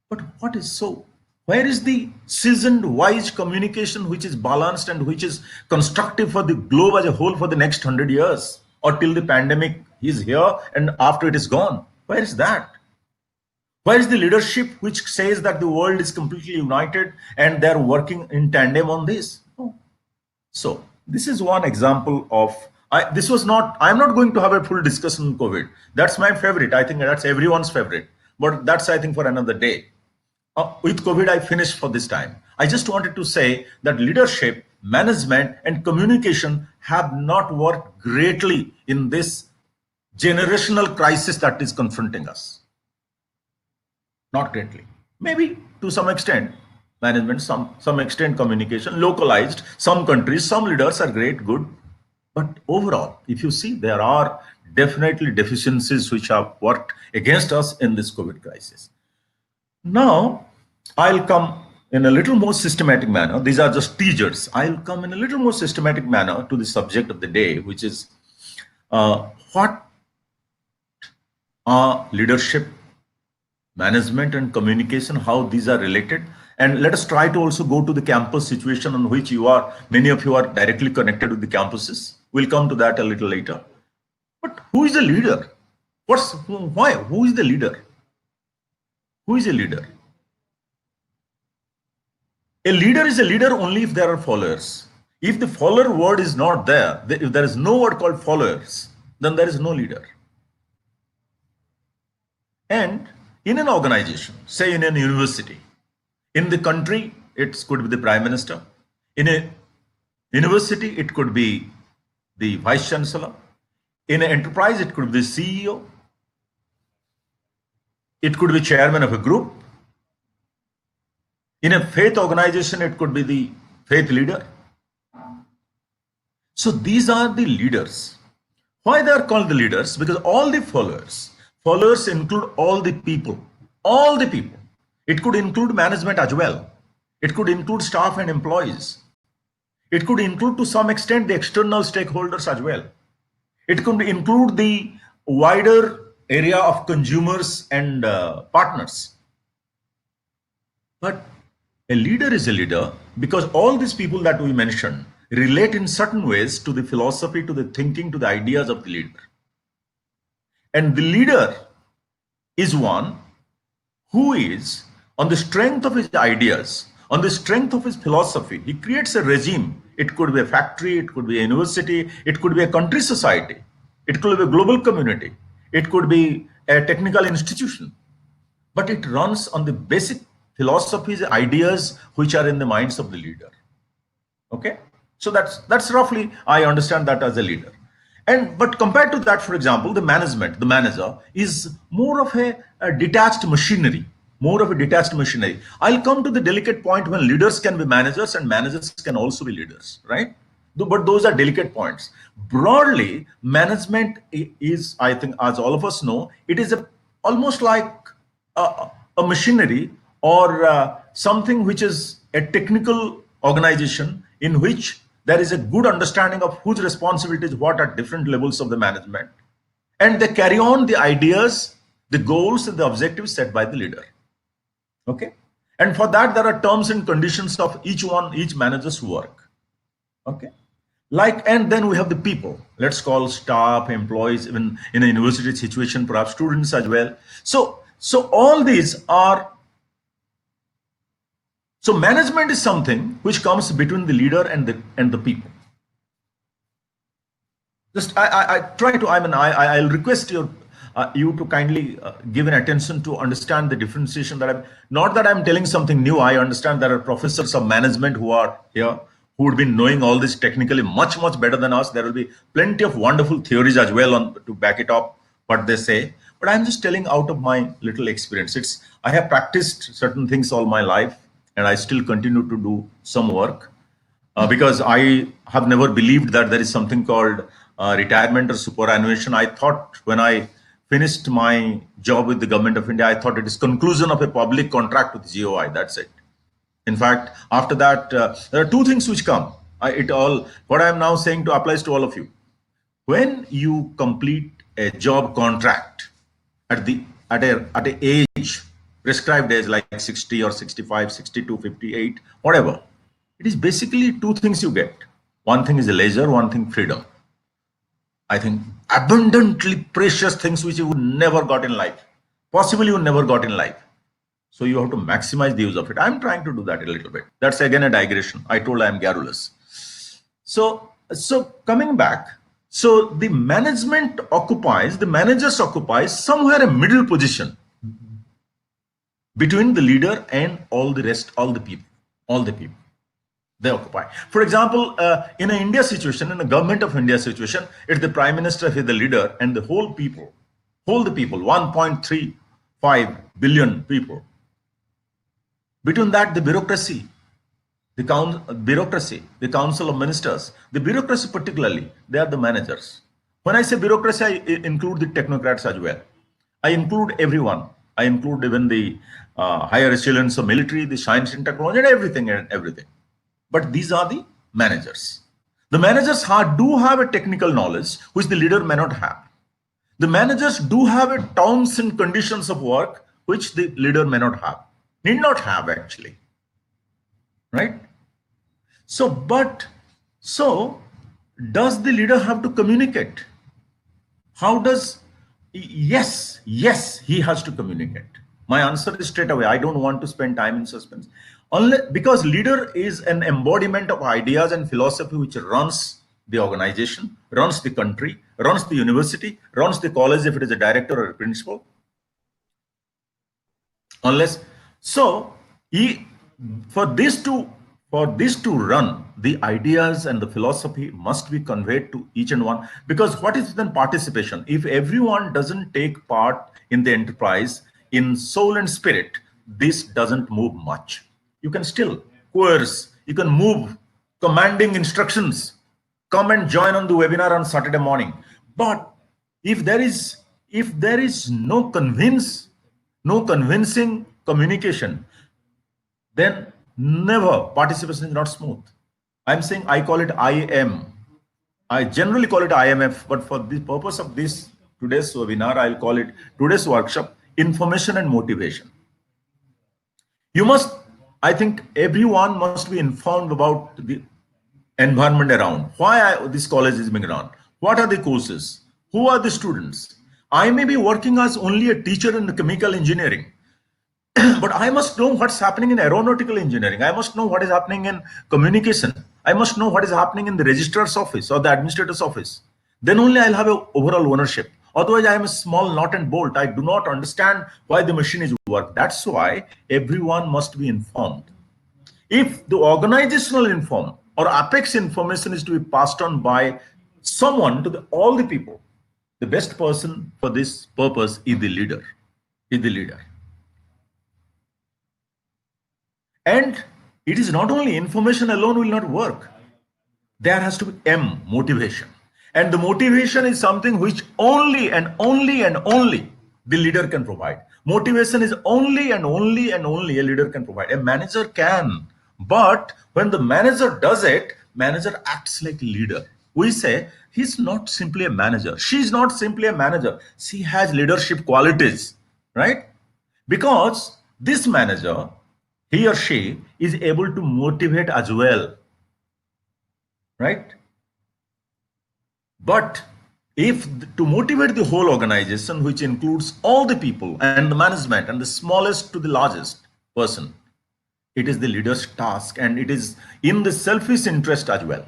But what is so? Where is the seasoned, wise communication which is balanced and which is constructive for the globe as a whole for the next 100 years or till the pandemic is here and after it is gone? Where is that? Where is the leadership which says that the world is completely united and they're working in tandem on this? Oh. So this is one example of, I'm not going to have a full discussion on COVID. That's my favorite. I think that's everyone's favorite. But that's, I think, for another day. With COVID, I finished for this time. I just wanted to say that leadership, management, and communication have not worked greatly in this generational crisis that is confronting us. Not greatly. Maybe to some extent, management, some extent communication, localized, some countries, some leaders are great, good. But overall, if you see, there are definitely deficiencies which have worked against us in this COVID crisis. Now, I'll come in a little more systematic manner. These are just teasers. I'll come in a little more systematic manner to the subject of the day, which is what are leadership, management, and communication, how these are related. And let us try to also go to the campus situation on which many of you are directly connected with the campuses. We'll come to that a little later. But who is the leader? Why? Who is the leader? Who is a leader? A leader is a leader only if there are followers. If the follower word is not there, if there is no word called followers, then there is no leader. And in an organization, say in a university, in the country, it could be the prime minister. In a university, it could be the vice chancellor. In an enterprise, it could be the CEO. It could be chairman of a group. In a faith organization, it could be the faith leader. So these are the leaders. Why they are called the leaders? Because all the followers include all the people. It could include management as well. It could include staff and employees. It could include to some extent the external stakeholders as well. It could include the wider area of consumers and partners. But a leader is a leader because all these people that we mentioned relate in certain ways to the philosophy, to the thinking, to the ideas of the leader. And the leader is one who is, on the strength of his ideas, on the strength of his philosophy, he creates a regime. It could be a factory, it could be a university, it could be a country society, it could be a global community, it could be a technical institution. But it runs on the basic philosophies, ideas which are in the minds of the leader. Okay? So that's roughly, I understand that as a leader. But compared to that, for example, the manager is more of a detached machinery, I'll come to the delicate point when leaders can be managers and managers can also be leaders, right? But those are delicate points. Broadly, management is, I think, as all of us know, it is almost like a machinery or something which is a technical organization in which there is a good understanding of whose responsibility is what at different levels of the management, and they carry on the ideas, the goals, and the objectives set by the leader. Okay, and for that there are terms and conditions of each manager's work. Okay, and then we have the people. Let's call staff, employees, even in a university situation, perhaps students as well. So all these are. So management is something which comes between the leader and the people. Just I try to. I'll request you to kindly give an attention to understand the differentiation that I'm telling something new. I understand there are professors of management who are here who would be knowing all this technically much better than us. There will be plenty of wonderful theories as well to back it up what they say. But I'm just telling out of my little experience. I have practiced certain things all my life, and I still continue to do some work because I have never believed that there is something called retirement or superannuation. I thought when I finished my job with the government of India, I thought it is conclusion of a public contract with GOI. That's it. In fact, after that, there are two things which come. What I am now saying applies to all of you. When you complete a job contract at a age, prescribed age like 60 or 65, 62, 58, whatever, it is basically two things you get. One thing is leisure, one thing freedom. I think abundantly precious things which you would never got in life. Possibly you never got in life. So you have to maximize the use of it. I'm trying to do that a little bit. That's again a digression. I told I am garrulous. So coming back, so the managers occupy somewhere a middle position between the leader and all the people. They occupy. For example, in an India situation, in a government of India situation, it's the prime minister, he's the leader, and the whole people, 1.35 billion people. Between that, the bureaucracy, the council of ministers, the bureaucracy particularly, they are the managers. When I say bureaucracy, I include the technocrats as well. I include everyone. I include even the higher echelons of military, the science and technology, and everything. But these are the managers. The managers do have a technical knowledge which the leader may not have. The managers do have a terms and conditions of work which the leader may not have, need not have actually, right? So does the leader have to communicate? Yes, he has to communicate. My answer is straight away. I don't want to spend time in suspense. Because leader is an embodiment of ideas and philosophy which runs the organization, runs the country, runs the university, runs the college if it is a director or a principal. For this to run, the ideas and the philosophy must be conveyed to each and one. Because what is then participation? If everyone doesn't take part in the enterprise in soul and spirit, this doesn't move much. You can still coerce, you can move commanding instructions, come and join on the webinar on Saturday morning. But if there is no convincing communication, then never participation is not smooth. I'm saying I call it IM. I generally call it IMF, but for the purpose of today's webinar, I'll call it today's workshop, information and motivation. I think everyone must be informed about the environment around. Why this college is being run? What are the courses? Who are the students? I may be working as only a teacher in the chemical engineering, but I must know what's happening in aeronautical engineering. I must know what is happening in communication. I must know what is happening in the registrar's office or the administrator's office. Then only I'll have an overall ownership. Otherwise, I am a small nut and bolt. I do not understand why the machine is working. That's why everyone must be informed. If the organizational inform or apex information is to be passed on by someone to all the people, the best person for this purpose is the leader. And it is not only information alone will not work. There has to be motivation. And the motivation is something which only the leader can provide. Motivation is only and only and only a leader can provide. A manager can, but when the manager does it, manager acts like a leader. We say he's not simply a manager. She's not simply a manager. She has leadership qualities, right? Because this manager, he or she is able to motivate as well, right? But if to motivate the whole organization, which includes all the people and the management and the smallest to the largest person, it is the leader's task and it is in the selfish interest as well.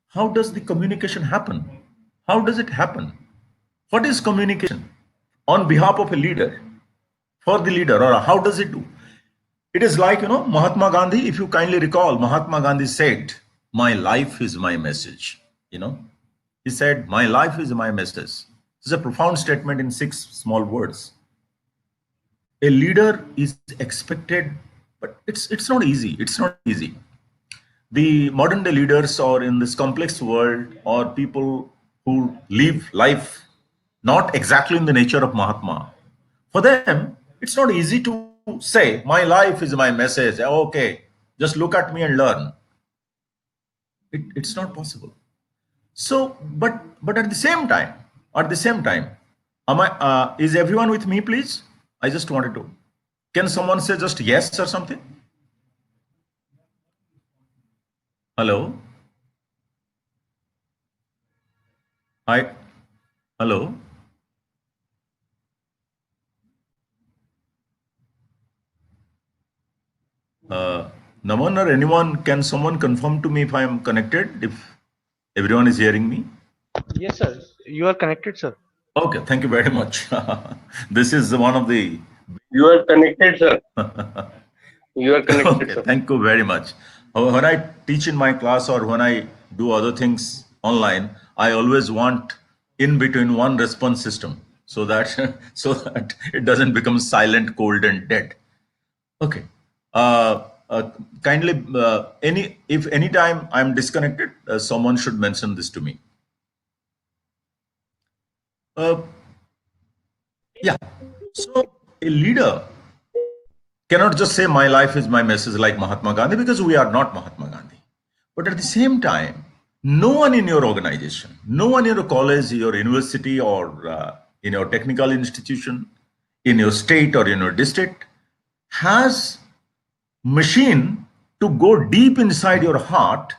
How does the communication happen? How does it happen? What is communication on behalf of a leader, for the leader, or how does it do? It is like, Mahatma Gandhi, if you kindly recall, Mahatma Gandhi said, "My life is my message." He said, "My life is my message." It's a profound statement in 6 small words. A leader is expected, but it's not easy. It's not easy. The modern day leaders, or in this complex world, or people who live life not exactly in the nature of Mahatma, for them, it's not easy to say, "My life is my message. Okay, just look at me and learn." It's not possible. So, but at the same time, am I? Is everyone with me, please? I just wanted to. Can someone say just yes or something? Hello. Hi. Hello. Naman or anyone, can someone confirm to me if I am connected? If everyone is hearing me? Yes, sir. You are connected, sir. Okay, thank you very much. This is one of the. You are connected, sir. You are connected, Okay, sir. thank you very much. When I teach in my class or when I do other things online, I always want in between one response system so that so that it doesn't become silent, cold, and dead. Okay. Kindly, if any time I'm disconnected, someone should mention this to me. Uh, yeah. So a leader cannot just say, "My life is my message," like Mahatma Gandhi, because we are not Mahatma Gandhi. But at the same time, no one in your organization, no one in your college, your university, or in your technical institution, in your state or in your district, has machine to go deep inside your heart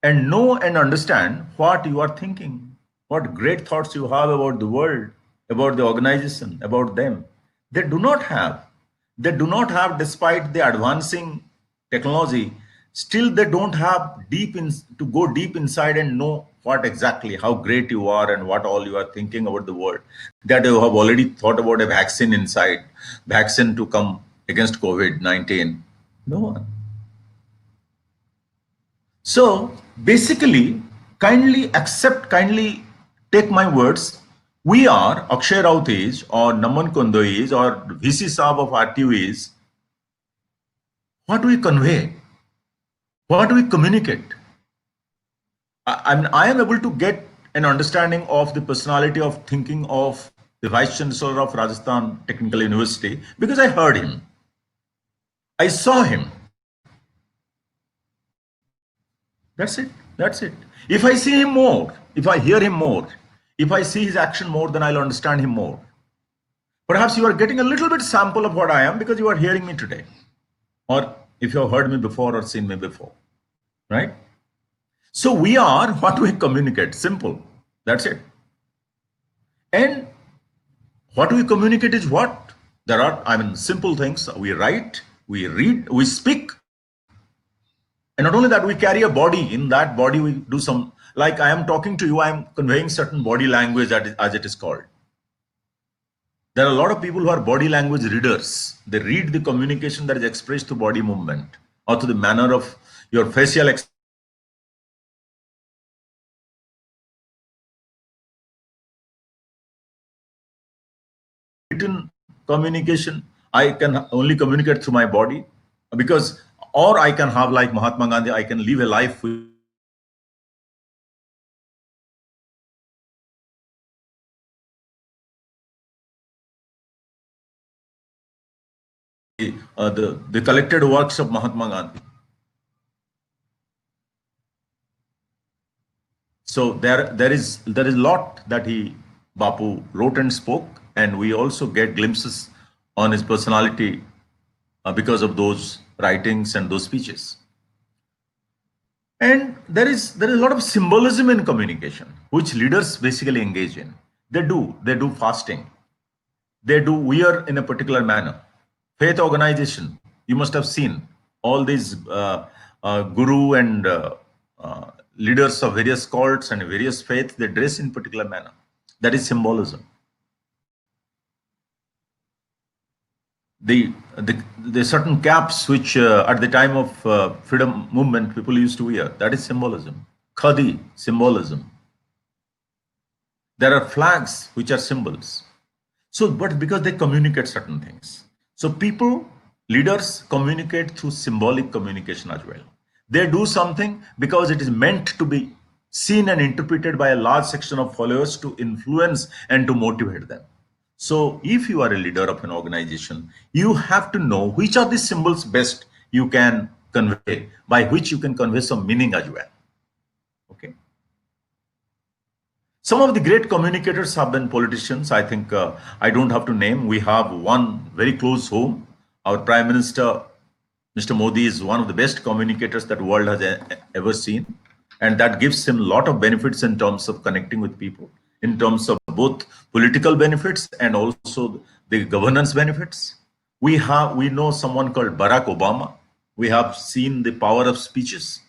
and know and understand what you are thinking, what great thoughts you have about the world, about the organization, about them. They do not have. They do not have, despite the advancing technology, still they don't have to go deep inside and know what exactly, how great you are and what all you are thinking about the world. That you have already thought about a vaccine to come against COVID-19. No one. So basically, kindly take my words. We are, Akshay Raut is, or Naman Kundo is, or VC Saab of RTU is. What do we convey? What do we communicate? I am able to get an understanding of the personality of thinking of the Vice Chancellor of Rajasthan Technical University because I heard him. I saw him. That's it. That's it. If I see him more, if I hear him more, if I see his action more, then I'll understand him more. Perhaps you are getting a little bit sample of what I am because you are hearing me today. Or if you have heard me before or seen me before. Right? So we are what we communicate. Simple. That's it. And what we communicate is what? There are, simple things. We write, we read, we speak. And not only that, we carry a body. In that body, we do some, like I am talking to you, I am conveying certain body language, as it is called. There are a lot of people who are body language readers. They read the communication that is expressed through body movement or to the manner of your facial written communication. I can only communicate through my body because, or I can have, like Mahatma Gandhi, I can live a life with the collected works of Mahatma Gandhi. So there is a lot that Bapu wrote and spoke, and we also get glimpses on his personality because of those writings and those speeches. And there is a lot of symbolism in communication, which leaders basically engage in. They do fasting. They do wear in a particular manner. Faith organization, you must have seen all these guru and leaders of various cults and various faiths, they dress in particular manner. That is symbolism. The certain caps which at the time of freedom movement people used to wear, that is symbolism. Khadi, symbolism. There are flags which are symbols. So, but because they communicate certain things. So leaders communicate through symbolic communication as well. They do something because it is meant to be seen and interpreted by a large section of followers to influence and to motivate them. So if you are a leader of an organization, you have to know which are the symbols best you can convey, by which you can convey some meaning as well. Okay. Some of the great communicators have been politicians. I think I don't have to name. We have one very close home. Our Prime Minister, Mr. Modi, is one of the best communicators that the world has ever seen. And that gives him a lot of benefits in terms of connecting with people, in terms of both political benefits and also the governance benefits. We know someone called Barack Obama. We have seen the power of speeches.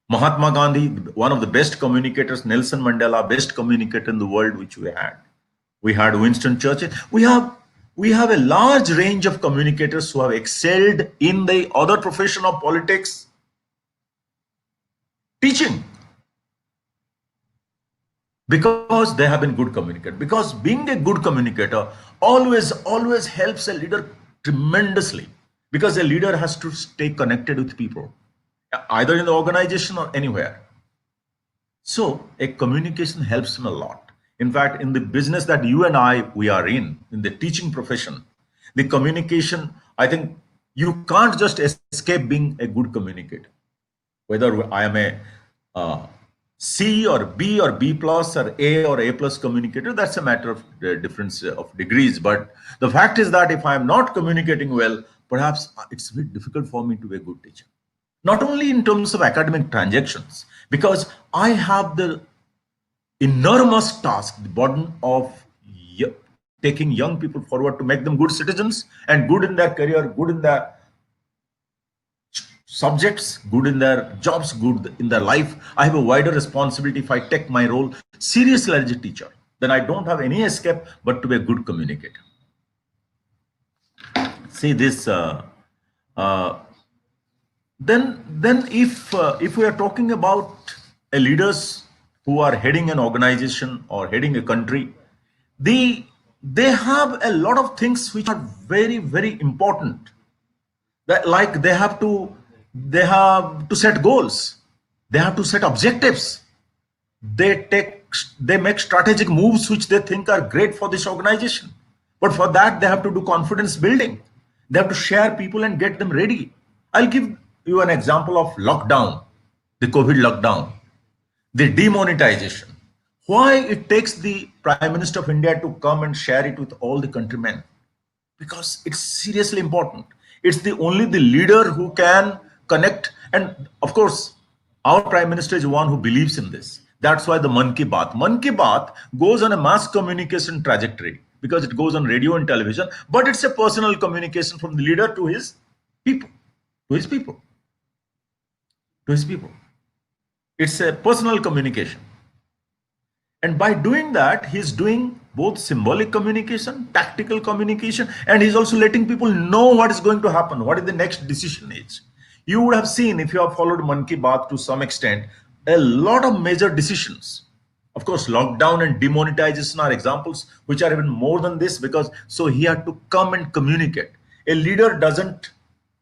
Mahatma Gandhi, one of the best communicators. Nelson Mandela, best communicator in the world, which we had. We had Winston Churchill. We have a large range of communicators who have excelled in the other profession of politics, teaching, because they have been good communicators. Because being a good communicator always helps a leader tremendously, because a leader has to stay connected with people, either in the organization or anywhere. So a communication helps him a lot. In fact, in the business that you and we are in the teaching profession, the communication, I think you can't just escape being a good communicator. Whether I am a C or B or B plus or A plus communicator, that's a matter of difference of degrees. But the fact is that if I am not communicating well, perhaps it's very difficult for me to be a good teacher. Not only in terms of academic transactions, because I have the enormous task, the burden of taking young people forward to make them good citizens and good in their career, good in their subjects, good in their jobs, good in their life. I have a wider responsibility. If I take my role seriously as a teacher, then I don't have any escape but to be a good communicator. See this. Then if we are talking about leaders who are heading an organization or heading a country, they have a lot of things which are very, very important. That, like, they have to set goals, they have to set objectives, they make strategic moves which they think are great for this organization. But for that, they have to do confidence building. They have to share people and get them ready. I'll give you an example of lockdown, the COVID lockdown, the demonetization. Why it takes the Prime Minister of India to come and share it with all the countrymen? Because it's seriously important. It's only the leader who can connect. And of course, our Prime Minister is one who believes in this. That's why the Mann Ki Baat goes on a mass communication trajectory, because it goes on radio and television, but it's a personal communication from the leader to his people, It's a personal communication. And by doing that, he's doing both symbolic communication, tactical communication, and he's also letting people know what is going to happen, what is the next decision is. You would have seen, if you have followed Mann Ki Baat to some extent, a lot of major decisions. Of course, lockdown and demonetization are examples which are even more than this, because so he had to come and communicate. A leader doesn't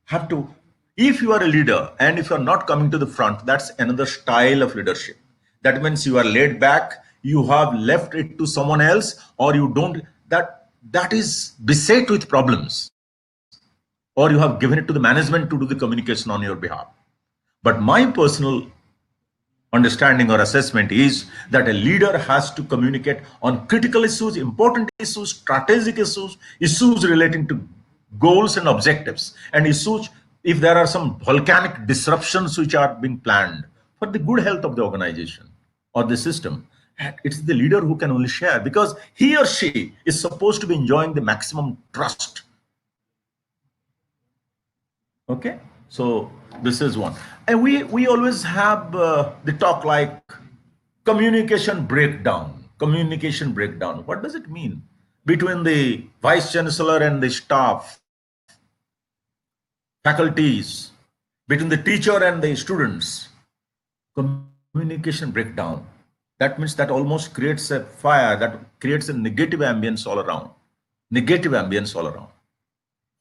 have to. If you are a leader and if you are not coming to the front, that's another style of leadership. That means you are laid back, you have left it to someone else, or you don't. That is beset with problems. or you have given it to the management to do the communication on your behalf. But my personal understanding or assessment is that a leader has to communicate on critical issues, important issues, strategic issues, issues relating to goals and objectives, and issues if there are some volcanic disruptions which are being planned for the good health of the organization or the system. It's the leader who can only share, because he or she is supposed to be enjoying the maximum trust. Okay, so this is one. And we always have the talk like communication breakdown. Communication breakdown. What does it mean between the vice chancellor and the staff, faculties, between the teacher and the students? Communication breakdown. That means that almost creates a fire, that creates a negative ambience all around. Negative ambience all around.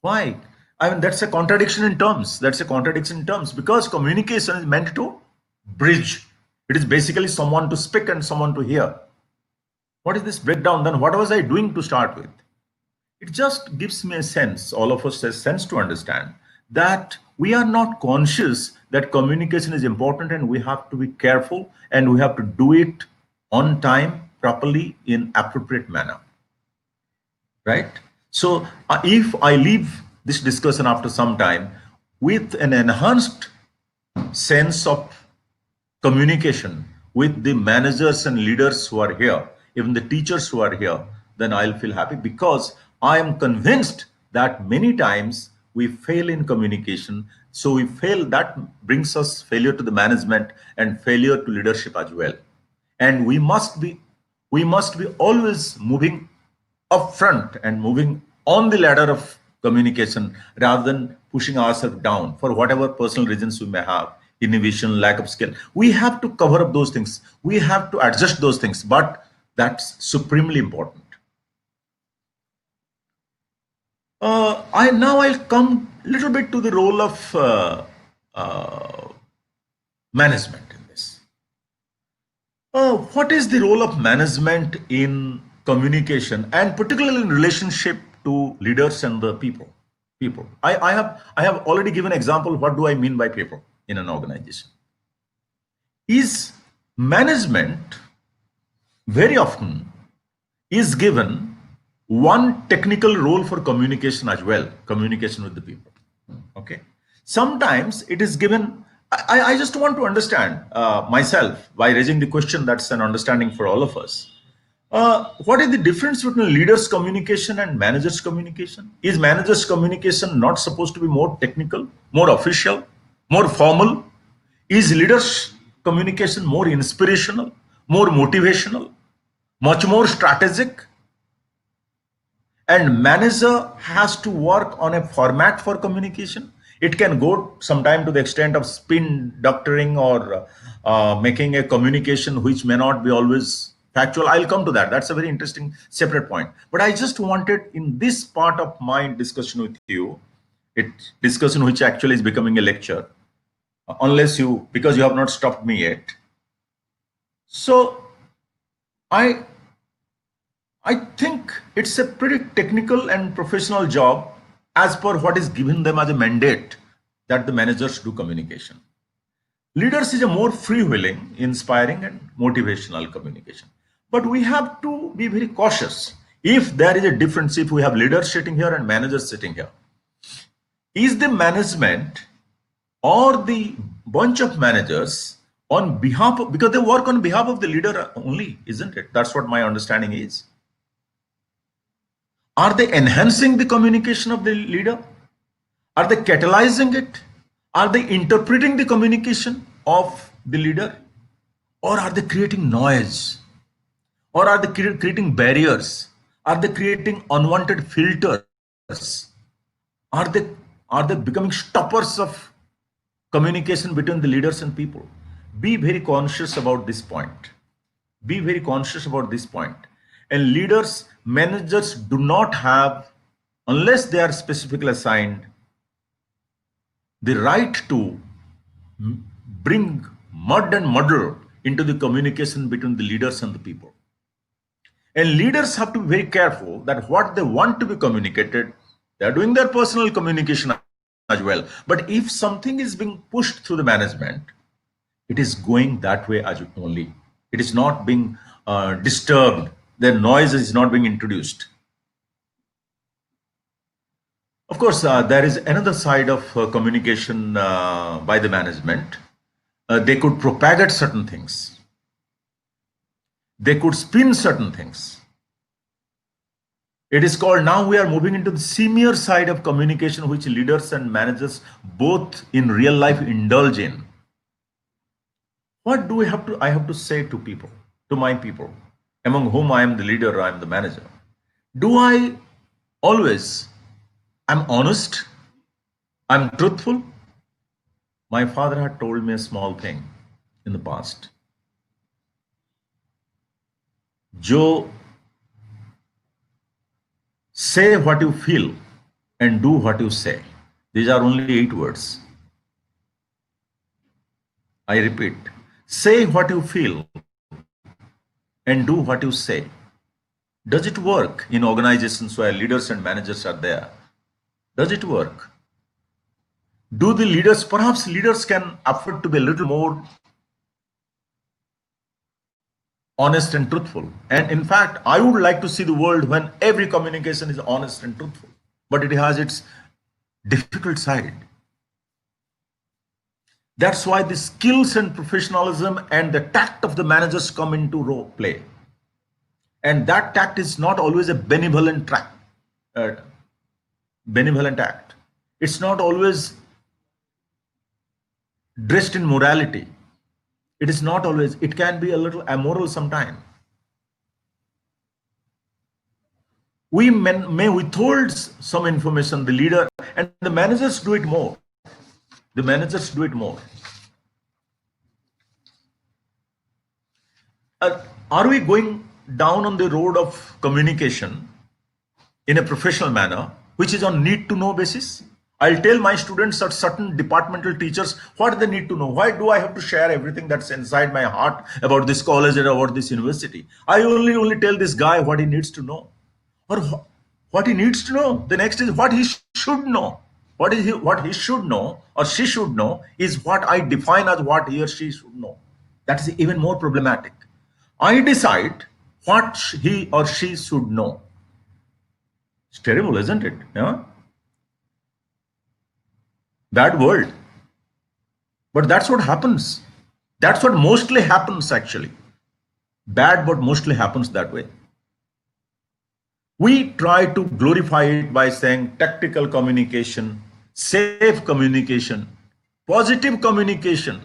Why? I mean, that's a contradiction in terms. That's a contradiction in terms, because communication is meant to bridge. It is basically someone to speak and someone to hear. What is this breakdown? Then what was I doing to start with? It just gives me a sense, all of us a sense to understand that we are not conscious that communication is important, and we have to be careful, and we have to do it on time, properly, in appropriate manner. Right? So if I leave this discussion after some time with an enhanced sense of communication with the managers and leaders who are here, even the teachers who are here, then I'll feel happy, because I am convinced that many times we fail in communication. So we fail, that brings us failure to the management and failure to leadership as well. And we must be always moving up front and moving on the ladder of communication rather than pushing ourselves down for whatever personal reasons we may have, inhibition, lack of skill. We have to cover up those things. We have to adjust those things, but that's supremely important. I'll come a little bit to the role of management in this. What is the role of management in communication, and particularly in relationship to leaders and the people? I have already given an example. What do I mean by people in an organization? Is management very often is given one technical role for communication as well, communication with the people. Okay. Sometimes it is given. I just want to understand myself by raising the question. That's an understanding for all of us. What is the difference between leaders' communication and managers' communication? Is managers' communication not supposed to be more technical, more official, more formal? Is leaders' communication more inspirational, more motivational, much more strategic? And manager has to work on a format for communication. It can go sometime to the extent of spin doctoring or making a communication which may not be always factual. I'll come to that. That's a very interesting separate point. But I just wanted, in this part of my discussion with you, discussion which actually is becoming a lecture, because you have not stopped me yet. So I think it's a pretty technical and professional job as per what is given them as a mandate that the managers do communication. Leaders is a more freewheeling, inspiring and motivational communication. But we have to be very cautious. If there is a difference, if we have leaders sitting here and managers sitting here, is the management or the bunch of managers on behalf of, because they work on behalf of the leader only, isn't it? That's what my understanding is. Are they enhancing the communication of the leader? Are they catalyzing it? Are they interpreting the communication of the leader? Or are they creating noise? Or are they creating barriers? Are they creating unwanted filters? Are they becoming stoppers of communication between the leaders and people? Be very conscious about this point. Be very conscious about this point. And leaders, managers do not have, unless they are specifically assigned, the right to bring mud and muddle into the communication between the leaders and the people. And leaders have to be very careful that what they want to be communicated, they are doing their personal communication as well. But if something is being pushed through the management, it is going that way as only. It is not being disturbed. The noise is not being introduced. Of course, there is another side of communication by the management. They could propagate certain things. They could spin certain things. It is called, now we are moving into the senior side of communication, which leaders and managers both in real life indulge in. What do I have to say to people, to my people, among whom I am the leader, I am the manager? Do I always, I'm honest, I'm truthful? My father had told me a small thing in the past. Joe, say what you feel and do what you say. These are only 8 words. I repeat, say what you feel and do what you say. Does it work in organizations where leaders and managers are there? Does it work? Do the leaders, perhaps leaders can afford to be a little more honest and truthful. And in fact, I would like to see the world when every communication is honest and truthful, but it has its difficult side. That's why the skills and professionalism and the tact of the managers come into play. And that tact is not always a benevolent act. It's not always dressed in morality. It is not always, it can be a little amoral sometimes. We may withhold some information, the leader, and the managers do it more. The managers do it more. Are we going down on the road of communication in a professional manner, which is on need to know basis? I'll tell my students or certain departmental teachers what they need to know. Why do I have to share everything that's inside my heart about this college or about this university? I only tell this guy what he needs to know. Or what he needs to know. The next is what he should know. What he should know or she should know is what I define as what he or she should know. That is even more problematic. I decide what he or she should know. It's terrible, isn't it? Yeah? Bad world. But that's what happens. That's what mostly happens actually. Bad, but mostly happens that way. We try to glorify it by saying tactical communication, safe communication, positive communication,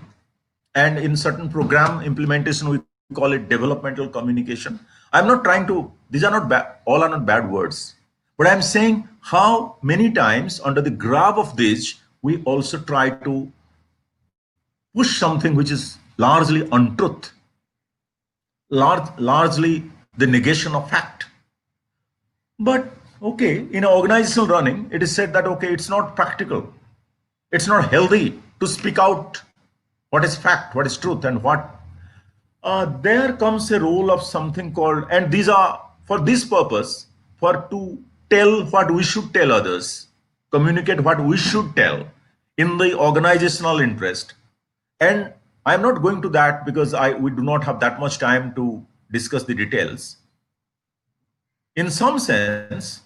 and in certain program implementation, we call it developmental communication. I'm not trying to, these are not bad, all are not bad words, but I'm saying how many times under the grab of this, we also try to push something which is largely untruth, largely the negation of fact. But okay, in organizational running, it is said that, okay, it's not practical. It's not healthy to speak out what is fact, what is truth, and what. There comes a role of something called, and these are for this purpose, for to tell what we should tell others, communicate what we should tell in the organizational interest. And I'm not going to that because we do not have that much time to discuss the details. In some sense,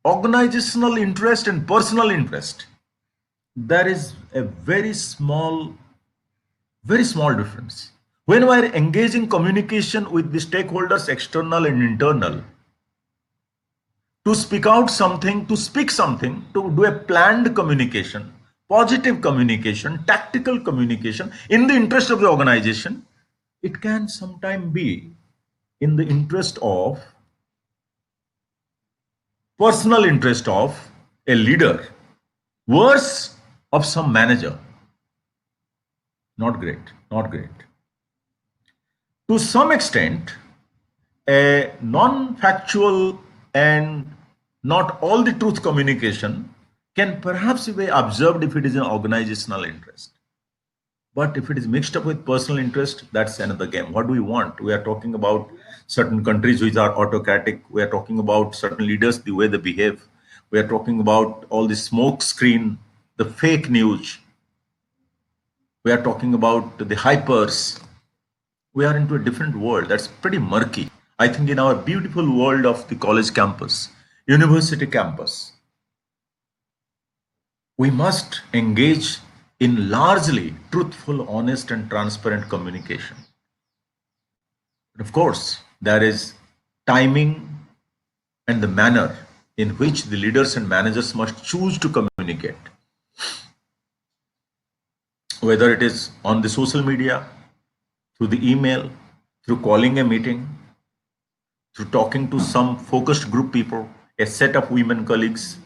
organizational interest and personal interest, there is a very small difference. When we are engaging communication with the stakeholders, external and internal, to speak out something, to speak something, to do a planned communication, positive communication, tactical communication in the interest of the organization, it can sometimes be in the interest of personal interest of a leader, worse of some manager. Not great, not great. To some extent, a non-factual and not all the truth communication can perhaps be observed if it is an organizational interest. But if it is mixed up with personal interest, that's another game. What do we want? We are talking about certain countries which are autocratic. We are talking about certain leaders, the way they behave. We are talking about all the smoke screen the fake news. We are talking about the hypers. We are into a different world that's pretty murky. I think in our beautiful world of the college campus, university campus, we must engage in largely truthful, honest, and transparent communication. But of course, there is timing and the manner in which the leaders and managers must choose to communicate. Whether it is on the social media, through the email, through calling a meeting, through talking to some focused group people, a set of women colleagues,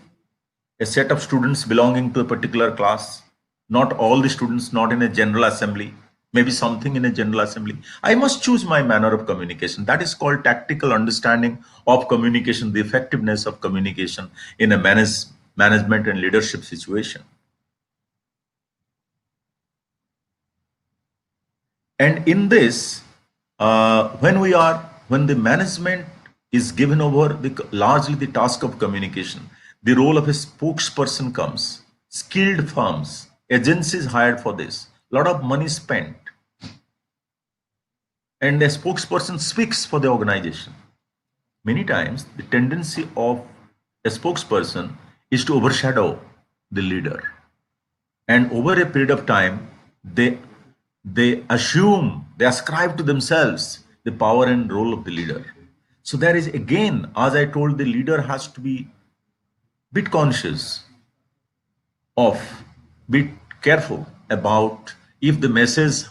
a set of students belonging to a particular class, not all the students, not in a general assembly, maybe something in a general assembly. I must choose my manner of communication. That is called tactical understanding of communication, the effectiveness of communication in a management and leadership situation. And in this, when the management is given over largely the task of communication, the role of a spokesperson comes. Skilled firms, agencies hired for this, a lot of money spent, and a spokesperson speaks for the organization. Many times, the tendency of a spokesperson is to overshadow the leader, and over a period of time, they ascribe to themselves the power and role of the leader. So there is, again, as I told, the leader has to be bit conscious of, bit careful about if the message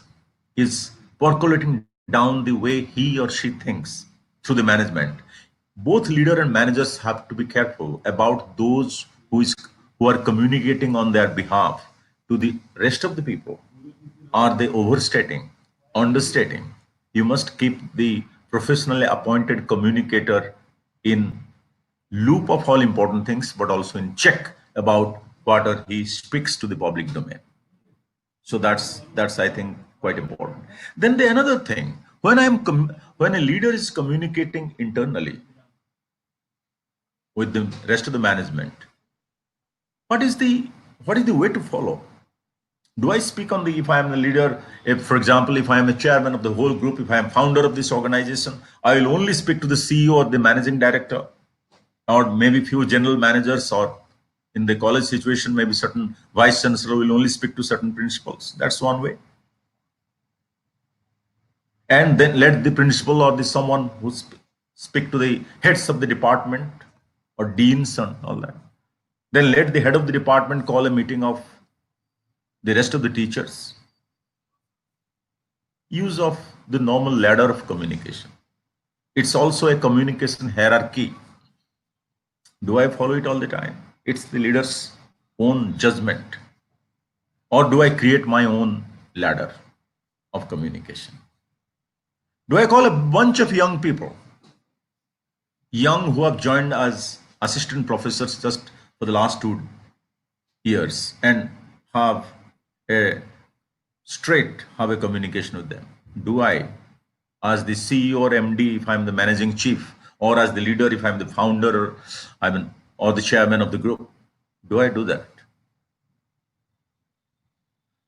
is percolating down the way he or she thinks through the management. Both leader and managers have to be careful about those who are communicating on their behalf to the rest of the people. Are they overstating, understating? You must keep the professionally appointed communicator in loop of all important things, but also in check about what he speaks to the public domain. So that's I think quite important. Then the another thing, when a leader is communicating internally with the rest of the management, what is the way to follow? Do I speak on if I am the leader, if, for example, if I am a chairman of the whole group, if I am founder of this organization, I will only speak to the CEO or the managing director, or maybe few general managers, or in the college situation, maybe certain vice chancellor will only speak to certain principals. That's one way. And then let the principal or someone who speak to the heads of the department or deans and all that. Then let the head of the department call a meeting of the rest of the teachers. Use of the normal ladder of communication. It's also a communication hierarchy. Do I follow it all the time? It's the leader's own judgment. Or do I create my own ladder of communication? Do I call a bunch of young people, young who have joined as assistant professors just for the last 2 years, and have a communication with them? Do I, as the CEO or MD, if I'm the managing chief, or as the leader, if I'm the founder, or the chairman of the group, do I do that?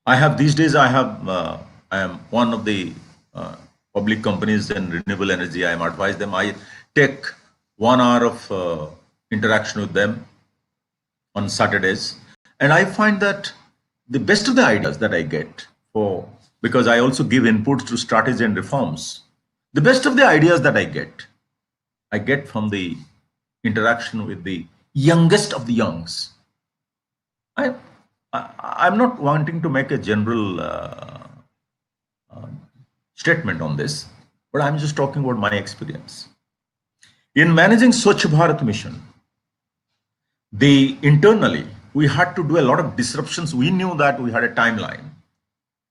I have these days, I am one of the public companies in renewable energy. I am advised them. I take 1 hour of interaction with them on Saturdays, and I find that the best of the ideas that I get, because I also give inputs to strategy and reforms, the best of the ideas that I get from the interaction with the youngest of the youngs. I'm not wanting to make a general statement on this, but I'm just talking about my experience. In managing Swachh Bharat mission, internally, we had to do a lot of disruptions. We knew that we had a timeline,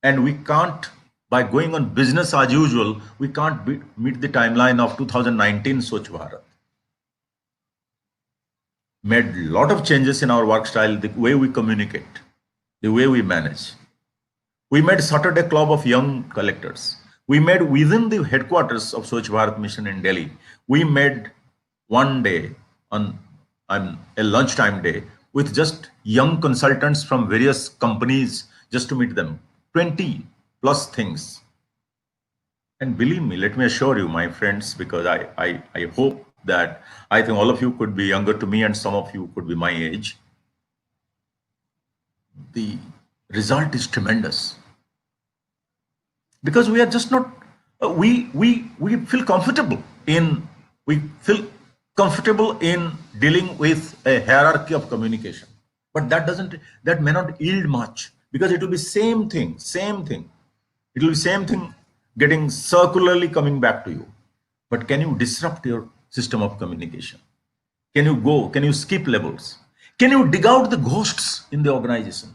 and we can't, by going on business as usual, we can't meet the timeline of 2019 Swachh Bharat. Made a lot of changes in our work style, the way we communicate, the way we manage. We made Saturday Club of young collectors. We made within the headquarters of Swachh Bharat mission in Delhi, we made one day on a lunchtime day, with just young consultants from various companies just to meet them. 20 plus things. And believe me, let me assure you, my friends, because I hope that I think all of you could be younger to me and some of you could be my age. The result is tremendous. Because we are just not, we feel comfortable in dealing with a hierarchy of communication. But that may not yield much, because it will be same thing. It will be same thing getting circularly coming back to you. But can you disrupt your system of communication? Can you skip levels? Can you dig out the ghosts in the organization?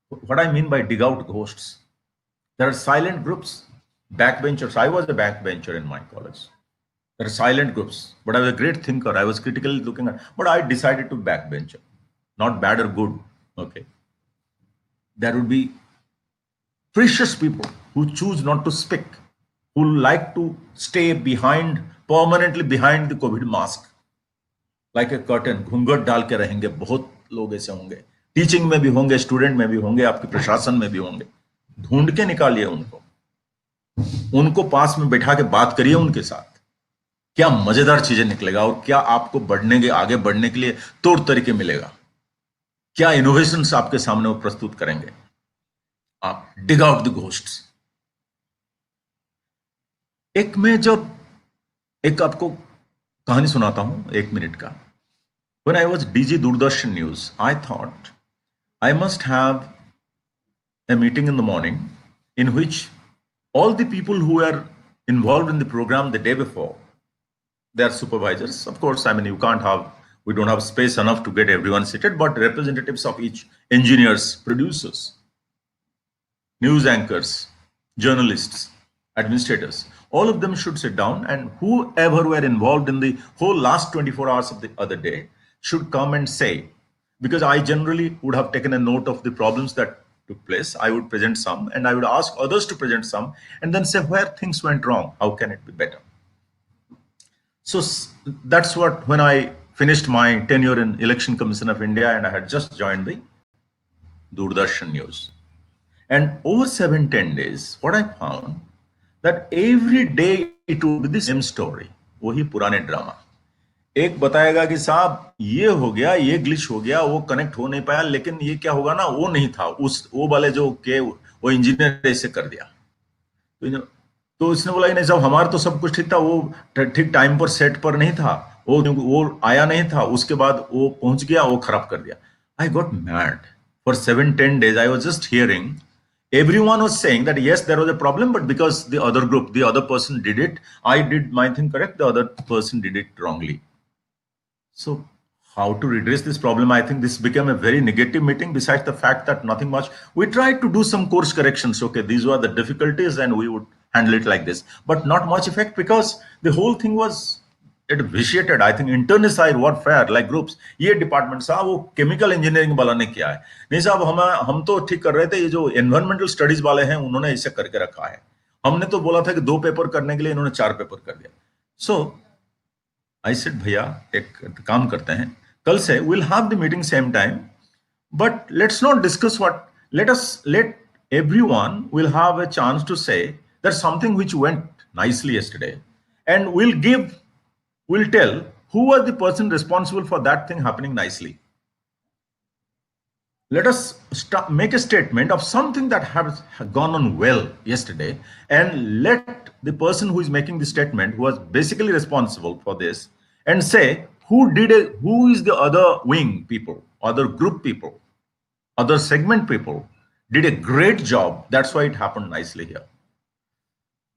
What I mean by dig out ghosts, there are silent groups, backbenchers. I was a backbencher in my college. There are silent groups, but I was a great thinker. I was critically looking at, but I decided to backbencher. Not bad or good, okay. There would be precious people who choose not to speak, who like to stay permanently behind the COVID mask, like a curtain, घूंघट डाल के रहेंगे. बहुत लोग ऐसे होंगे, teaching में भी होंगे, स्टूडेंट में भी होंगे, आपके प्रशासन में भी होंगे. ढूंढ के निकालिए उनको पास में बैठा के बात करिए उनके साथ. क्या मजेदार चीजें निकलेगा और क्या आपको आगे बढ़ने के लिए तौर तरीके मिलेगा. क्या इनोवेशंस आपके सामने वो प्रस्तुत करेंगे. आप डिग आउट द घोस्ट्स. एक आपको कहानी सुनाता हूं 1 मिनट का. When I was DG Doordarshan News, I thought I must have a meeting in the morning in which all the people who were involved in the program the day before, their supervisors, of course, I mean, we don't have space enough to get everyone seated, but representatives of each, engineers, producers, news anchors, journalists, administrators, all of them should sit down, and whoever were involved in the whole last 24 hours of the other day should come and say, because I generally would have taken a note of the problems that took place. I would present some and I would ask others to present some and then say where things went wrong, how can it be better. So that's what, when I finished my tenure in Election Commission of India and I had just joined the Doordarshan News. And over 7-10 days, what I found that every day it would be the same story, वही पुराने drama. एक बताएगा कि साहब ये हो गया, ये ग्लिच हो गया, वो कनेक्ट हो नहीं पाया, लेकिन ये क्या होगा ना, वो नहीं था, वो वाले जो के वो इंजीनियर ऐसे कर दिया. तो इसने बोला नहीं साहब हमारा तो सब कुछ ठीक था, वो ठीक टाइम पर सेट पर नहीं था, वो आया नहीं था, उसके बाद वो पहुंच गया, वो खराब कर दिया. I got mad. For 7-10 days I was just hearing everyone was saying that yes, there was a problem, but because the other group, the other person did it, I did my thing correct, the other person did it wrongly. So how to redress this problem? I think this became a very negative meeting, besides the fact that nothing much. We tried to do some course corrections. Okay, these were the difficulties and we would handle it like this, but not much effect because the whole thing was vitiated. I think internecine warfare like groups. ये department साहब वो chemical engineering वाला ने किया है, नहीं साहब हम तो ठीक कर रहे थे, ये जो एनवायरमेंटल स्टडीज वाले हैं उन्होंने इसे करके रखा है, हमने तो बोला था कि 2 पेपर करने के लिए इन्होंने 4 पेपर कर दिया. सो I said भैया एक काम करते हैं, कल से we'll have the meeting same time, but let's not discuss let everyone will have a chance to say there's something which went nicely yesterday, and we'll tell who was the person responsible for that thing happening nicely. Let us make a statement of something that has gone on well yesterday, and let the person who is making the statement, who was basically responsible for this, and say who is the other wing people, other group people, other segment people did a great job. That's why it happened nicely here.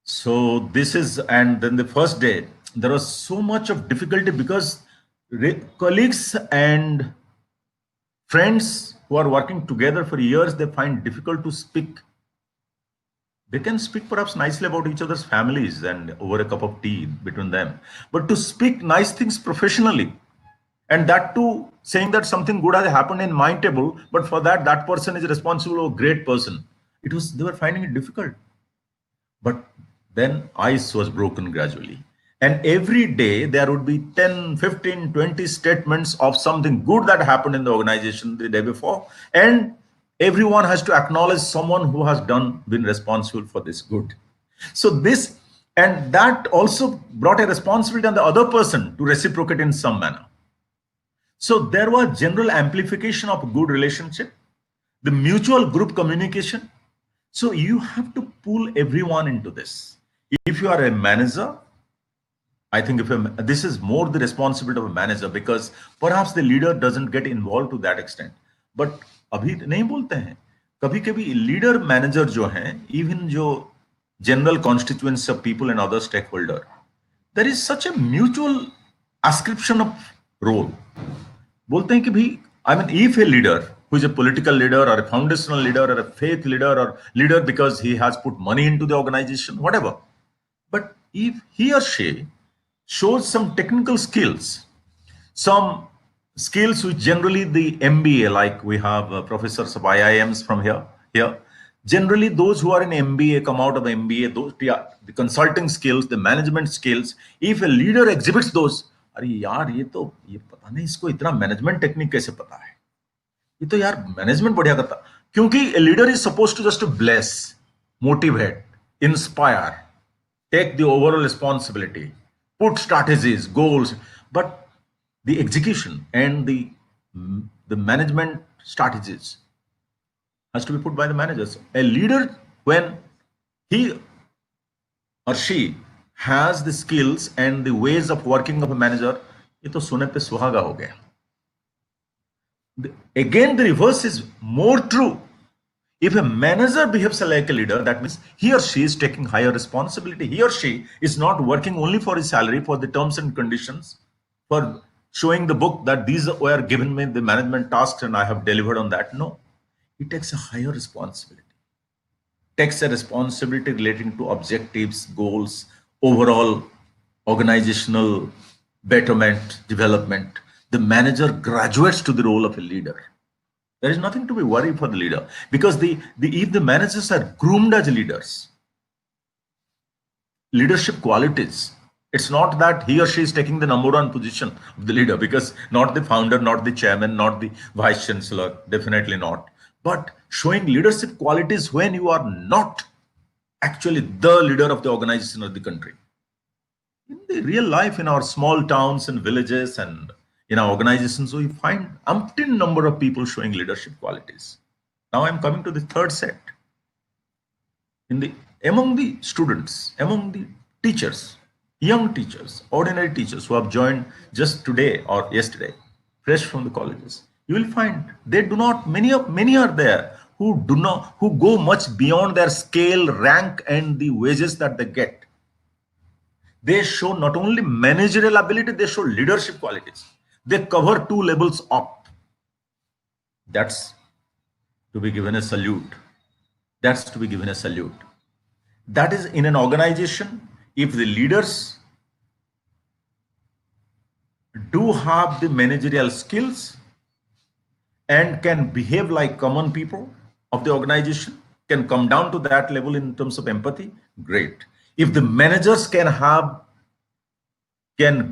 So this is, and then the first day, there was so much of difficulty because colleagues and friends who are working together for years, they find difficult to speak. They can speak perhaps nicely about each other's families and over a cup of tea between them, but to speak nice things professionally, and that too saying that something good has happened in my table, but for that person is responsible or a great person. They were finding it difficult. But then ice was broken gradually. And every day there would be 10, 15, 20 statements of something good that happened in the organization the day before. And everyone has to acknowledge someone who has been responsible for this good. So this, and that also brought a responsibility on the other person to reciprocate in some manner. So there was general amplification of a good relationship, the mutual group communication. So you have to pull everyone into this. If you are a manager, I think this is more the responsibility of a manager, because perhaps the leader doesn't get involved to that extent. But अभी नहीं बोलते हैं, कभी-कभी leader manager जो हैं, even जो general constituents of people and other stakeholder, there is such a mutual ascription of role. बोलते हैं कि भी, I mean, if a leader who is a political leader or a foundational leader or a faith leader or leader because he has put money into the organization, whatever, but if he or she shows some technical skills, some skills which generally the MBA, like we have professors of IIMs from here. Generally, those who are in MBA come out of MBA, those the consulting skills, the management skills. If a leader exhibits those, अरे यार ये पता नहीं इसको इतना management technique कैसे पता है, ये तो यार मैनेजमेंट बढ़िया करता, क्योंकि a leader is supposed to just to bless, motivate, inspire, take the overall responsibility, put strategies, goals, but the execution and the management strategies has to be put by the managers. A leader, when he or she has the skills and the ways of working of a manager, ये तो सोने पे सुहागा हो गया. Again, the reverse is more true. If a manager behaves like a leader, that means he or she is taking higher responsibility. He or she is not working only for his salary, for the terms and conditions, for showing the book that these were given me the management tasks and I have delivered on that. No, he takes a higher responsibility. Takes a responsibility relating to objectives, goals, overall organizational betterment, development. The manager graduates to the role of a leader. There is nothing to be worried for the leader, because if the managers are groomed as leaders, leadership qualities, it's not that he or she is taking the number one position of the leader, because not the founder, not the chairman, not the vice chancellor, definitely not. But showing leadership qualities when you are not actually the leader of the organization or the country. In the real life, in our small towns and villages and in our organizations, we find umpteen number of people showing leadership qualities. Now I'm coming to the third set. Among the students, among the teachers, young teachers, ordinary teachers who have joined just today or yesterday, fresh from the colleges, you will find they do not, many are there who go much beyond their scale, rank, and the wages that they get. They show not only managerial ability, they show leadership qualities. They cover 2 levels up. That's to be given a salute. That's to be given a salute. That is, in an organization, if the leaders do have the managerial skills and can behave like common people of the organization, can come down to that level in terms of empathy, great. If the managers can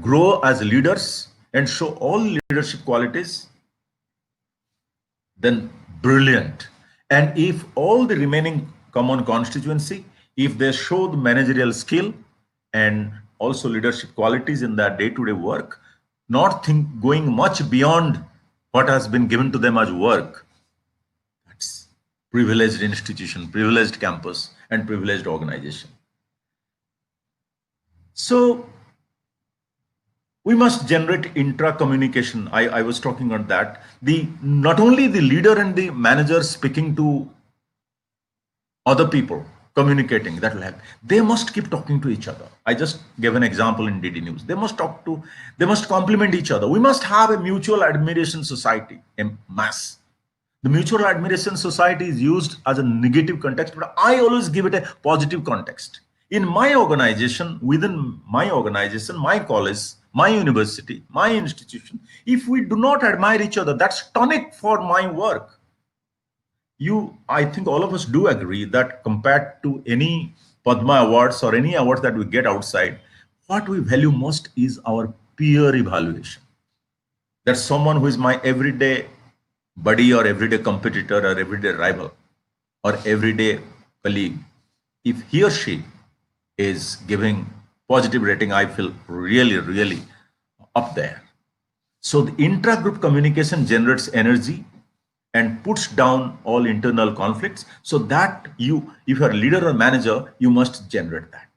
grow as leaders and show all leadership qualities, then brilliant. And if all the remaining common constituency, if they show the managerial skill and also leadership qualities in their day-to-day work, not going much beyond what has been given to them as work, that's privileged institution, privileged campus, and privileged organization. So we must generate intra-communication. I was talking on that. Not only the leader and the manager speaking to other people, communicating, that will help. They must keep talking to each other. I just gave an example in DD News. They must complement each other. We must have a mutual admiration society, a mass. The mutual admiration society is used as a negative context, but I always give it a positive context. In my organization, within my organization, my college, my university, my institution, if we do not admire each other, that's tonic for my work. I think all of us do agree that compared to any Padma awards or any awards that we get outside, what we value most is our peer evaluation. That's someone who is my everyday buddy or everyday competitor or everyday rival or everyday colleague. If he or she is giving positive rating, I feel really, really up there. So the intra-group communication generates energy and puts down all internal conflicts, so that you, if you're a leader or manager, you must generate that.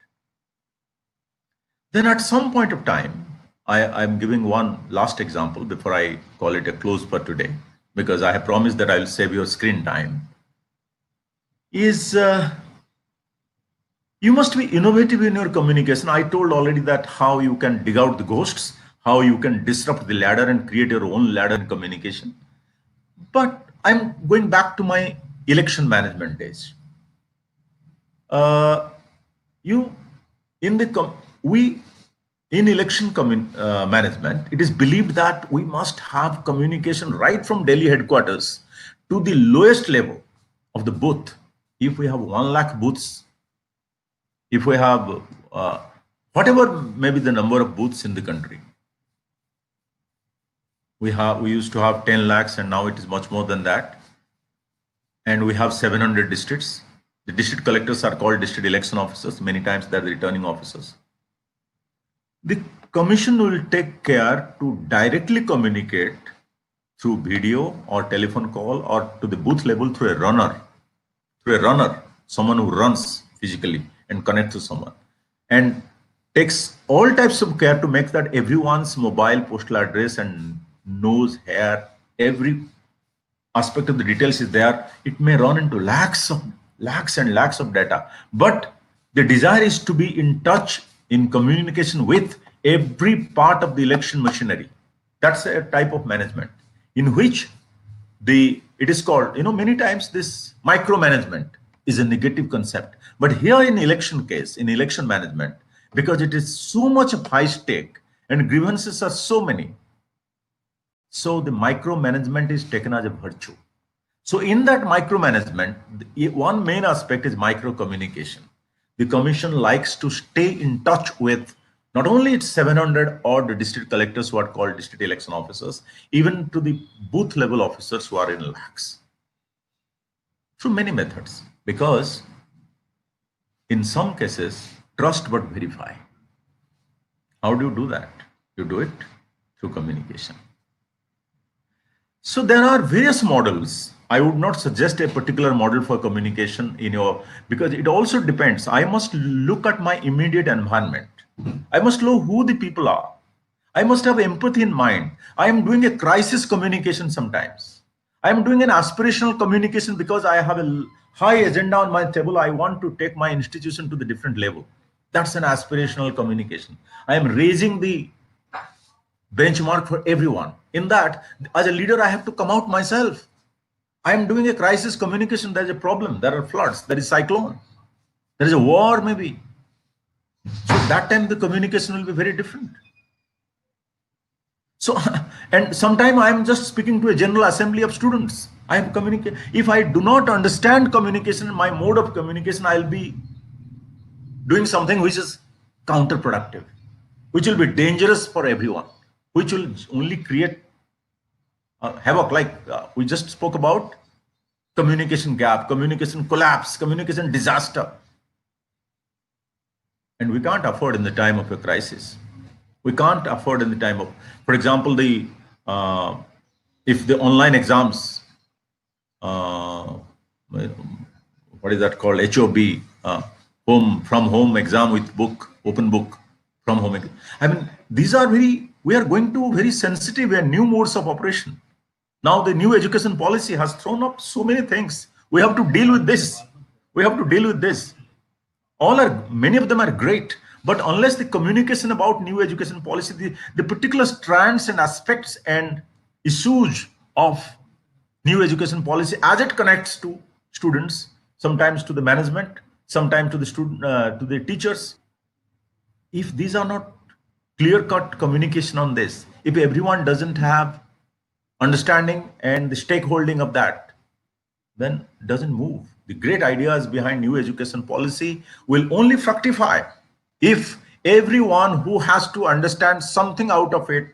Then at some point of time, I'm giving one last example before I call it a close for today, because I have promised that I'll save your screen time, is you must be innovative in your communication. I told already that how you can dig out the ghosts, how you can disrupt the ladder and create your own ladder in communication. But I'm going back to my election management days. In election management, it is believed that we must have communication right from Delhi headquarters to the lowest level of the booth. If we have 1 lakh booths, if we have whatever may be the number of booths in the country, we used to have 10 lakhs and now it is much more than that. And we have 700 districts. The district collectors are called district election officers. Many times they're the returning officers. The commission will take care to directly communicate through video or telephone call or to the booth level through a runner, someone who runs physically and connects to someone, and takes all types of care to make that everyone's mobile, postal address and nose, hair, every aspect of the details is there. It may run into lakhs and lakhs of data, but the desire is to be in touch, in communication with every part of the election machinery. That's a type of management in which it is called, many times this micromanagement is a negative concept. But here in election case, in election management, because it is so much of high stake and grievances are so many, so the micromanagement is taken as a virtue. So in that micromanagement, one main aspect is micro communication. The commission likes to stay in touch with not only its 700 odd district collectors who are called district election officers, even to the booth level officers who are in lakhs, through many methods. Because in some cases, trust but verify. How do you do that? You do it through communication. So there are various models. I would not suggest a particular model for communication because it also depends. I must look at my immediate environment. I must know who the people are. I must have empathy in mind. I am doing a crisis communication sometimes. I am doing an aspirational communication because I have a high agenda on my table. I want to take my institution to the different level. That's an aspirational communication. I am raising the benchmark for everyone. In that, as a leader, I have to come out myself. I am doing a crisis communication. There's a problem. There are floods. There is cyclone. There is a war maybe. So that time the communication will be very different. So, and sometimes I am just speaking to a general assembly of students. I am communicating. If I do not understand communication, my mode of communication, I'll be doing something which is counterproductive, which will be dangerous for everyone, which will only create havoc, like we just spoke about communication gap, communication collapse, communication disaster. And we can't afford in the time of a crisis. We can't afford in the time of, for example, if the online exams, what is that called, HOB, from home exam with book, open book, from home. I mean, these are we are going to very sensitive and new modes of operation. Now the new education policy has thrown up so many things. We have to deal with this. We have to deal with this. Many of them are great, but unless the communication about new education policy, the particular strands and aspects and issues of new education policy as it connects to students, sometimes to the management, sometimes to the student, to the teachers, if these are not clear-cut communication on this, if everyone doesn't have understanding and the stakeholding of that, then it doesn't move. The great ideas behind new education policy will only fructify if everyone who has to understand something out of it,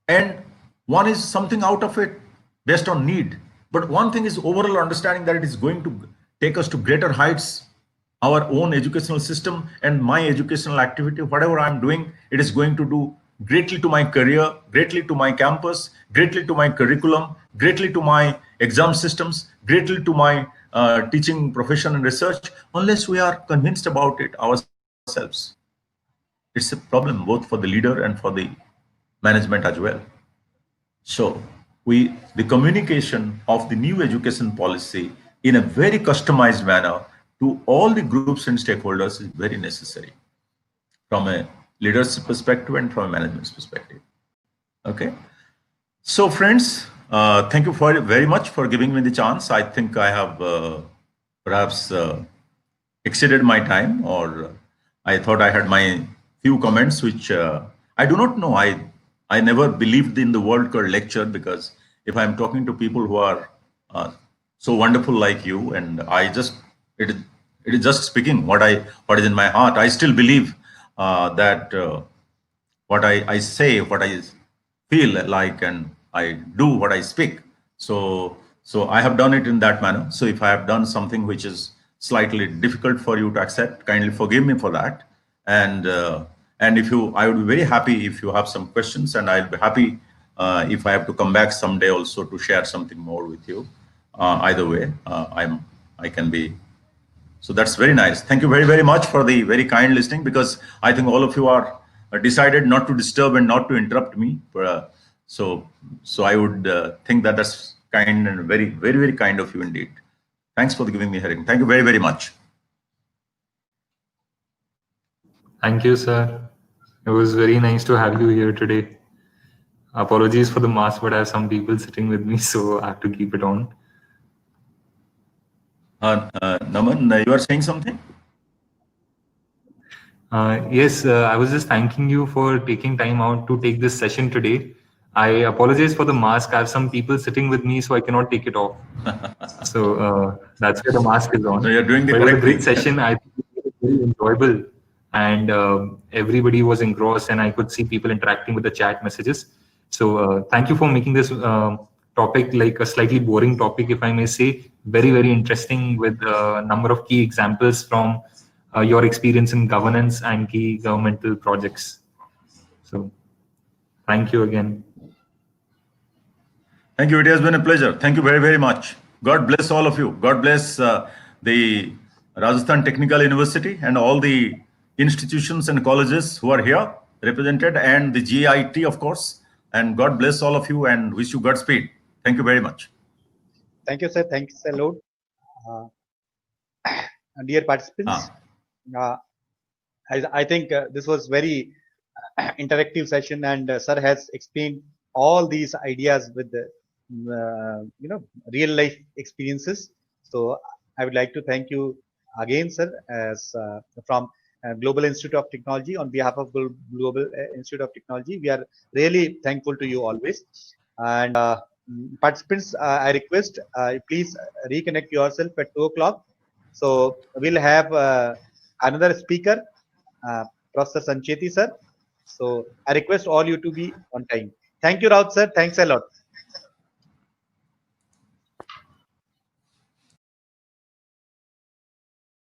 and one is something out of it based on need. But one thing is overall understanding that it is going to take us to greater heights. Our own educational system and my educational activity, whatever I'm doing, it is going to do greatly to my career, greatly to my campus, greatly to my curriculum, greatly to my exam systems, greatly to my teaching profession and research, unless we are convinced about it ourselves. It's a problem both for the leader and for the management as well. So the communication of the new education policy in a very customized manner to all the groups and stakeholders is very necessary from a leadership perspective and from a management's perspective. Okay. So friends, thank you very much for giving me the chance. I think I have perhaps exceeded my time, or I thought I had my few comments, which I do not know. I never believed in the word called lecture, because if I'm talking to people who are so wonderful like you, and it is just speaking what is in my heart. I still believe that what I say, what I feel like, and I do what I speak. So I have done it in that manner. So if I have done something which is slightly difficult for you to accept, kindly forgive me for that. And I would be very happy if you have some questions, and I'll be happy if I have to come back someday also to share something more with you. Either way, I can be. So that's very nice. Thank you very, very much for the very kind listening, because I think all of you are decided not to disturb and not to interrupt me. So I would think that that's kind and very, very, very kind of you indeed. Thanks for giving me hearing. Thank you very, very much. Thank you, sir. It was very nice to have you here today. Apologies for the mask, but I have some people sitting with me, so I have to keep it on. Naman, you are saying something? Yes, I was just thanking you for taking time out to take this session today. I apologize for the mask. I have some people sitting with me, so I cannot take it off. So that's where the mask is on. So you're doing the but it was a correct great thing. session. I think it was very enjoyable, and everybody was engrossed, and I could see people interacting with the chat messages. So thank you for making this topic like a slightly boring topic, if I may say, very, very interesting, with a number of key examples from your experience in governance and key governmental projects. So thank you again. Thank you. It has been a pleasure. Thank you very, very much. God bless all of you. God bless the Rajasthan Technical University and all the institutions and colleges who are here represented, and the GIT, of course. And God bless all of you and wish you Godspeed. Thank you very much. Thank you, sir. Thanks a lot. Dear participants, I think this was very interactive session, and sir has explained all these ideas with the real life experiences. So I would like to thank you again, sir, as from Global Institute of Technology. On behalf of Global Institute of Technology, we are really thankful to you always. And participants, I request please reconnect yourself at 2 o'clock. So we'll have another speaker, Professor Sancheti sir. So I request all you to be on time. Thank you, Raut sir. Thanks a lot.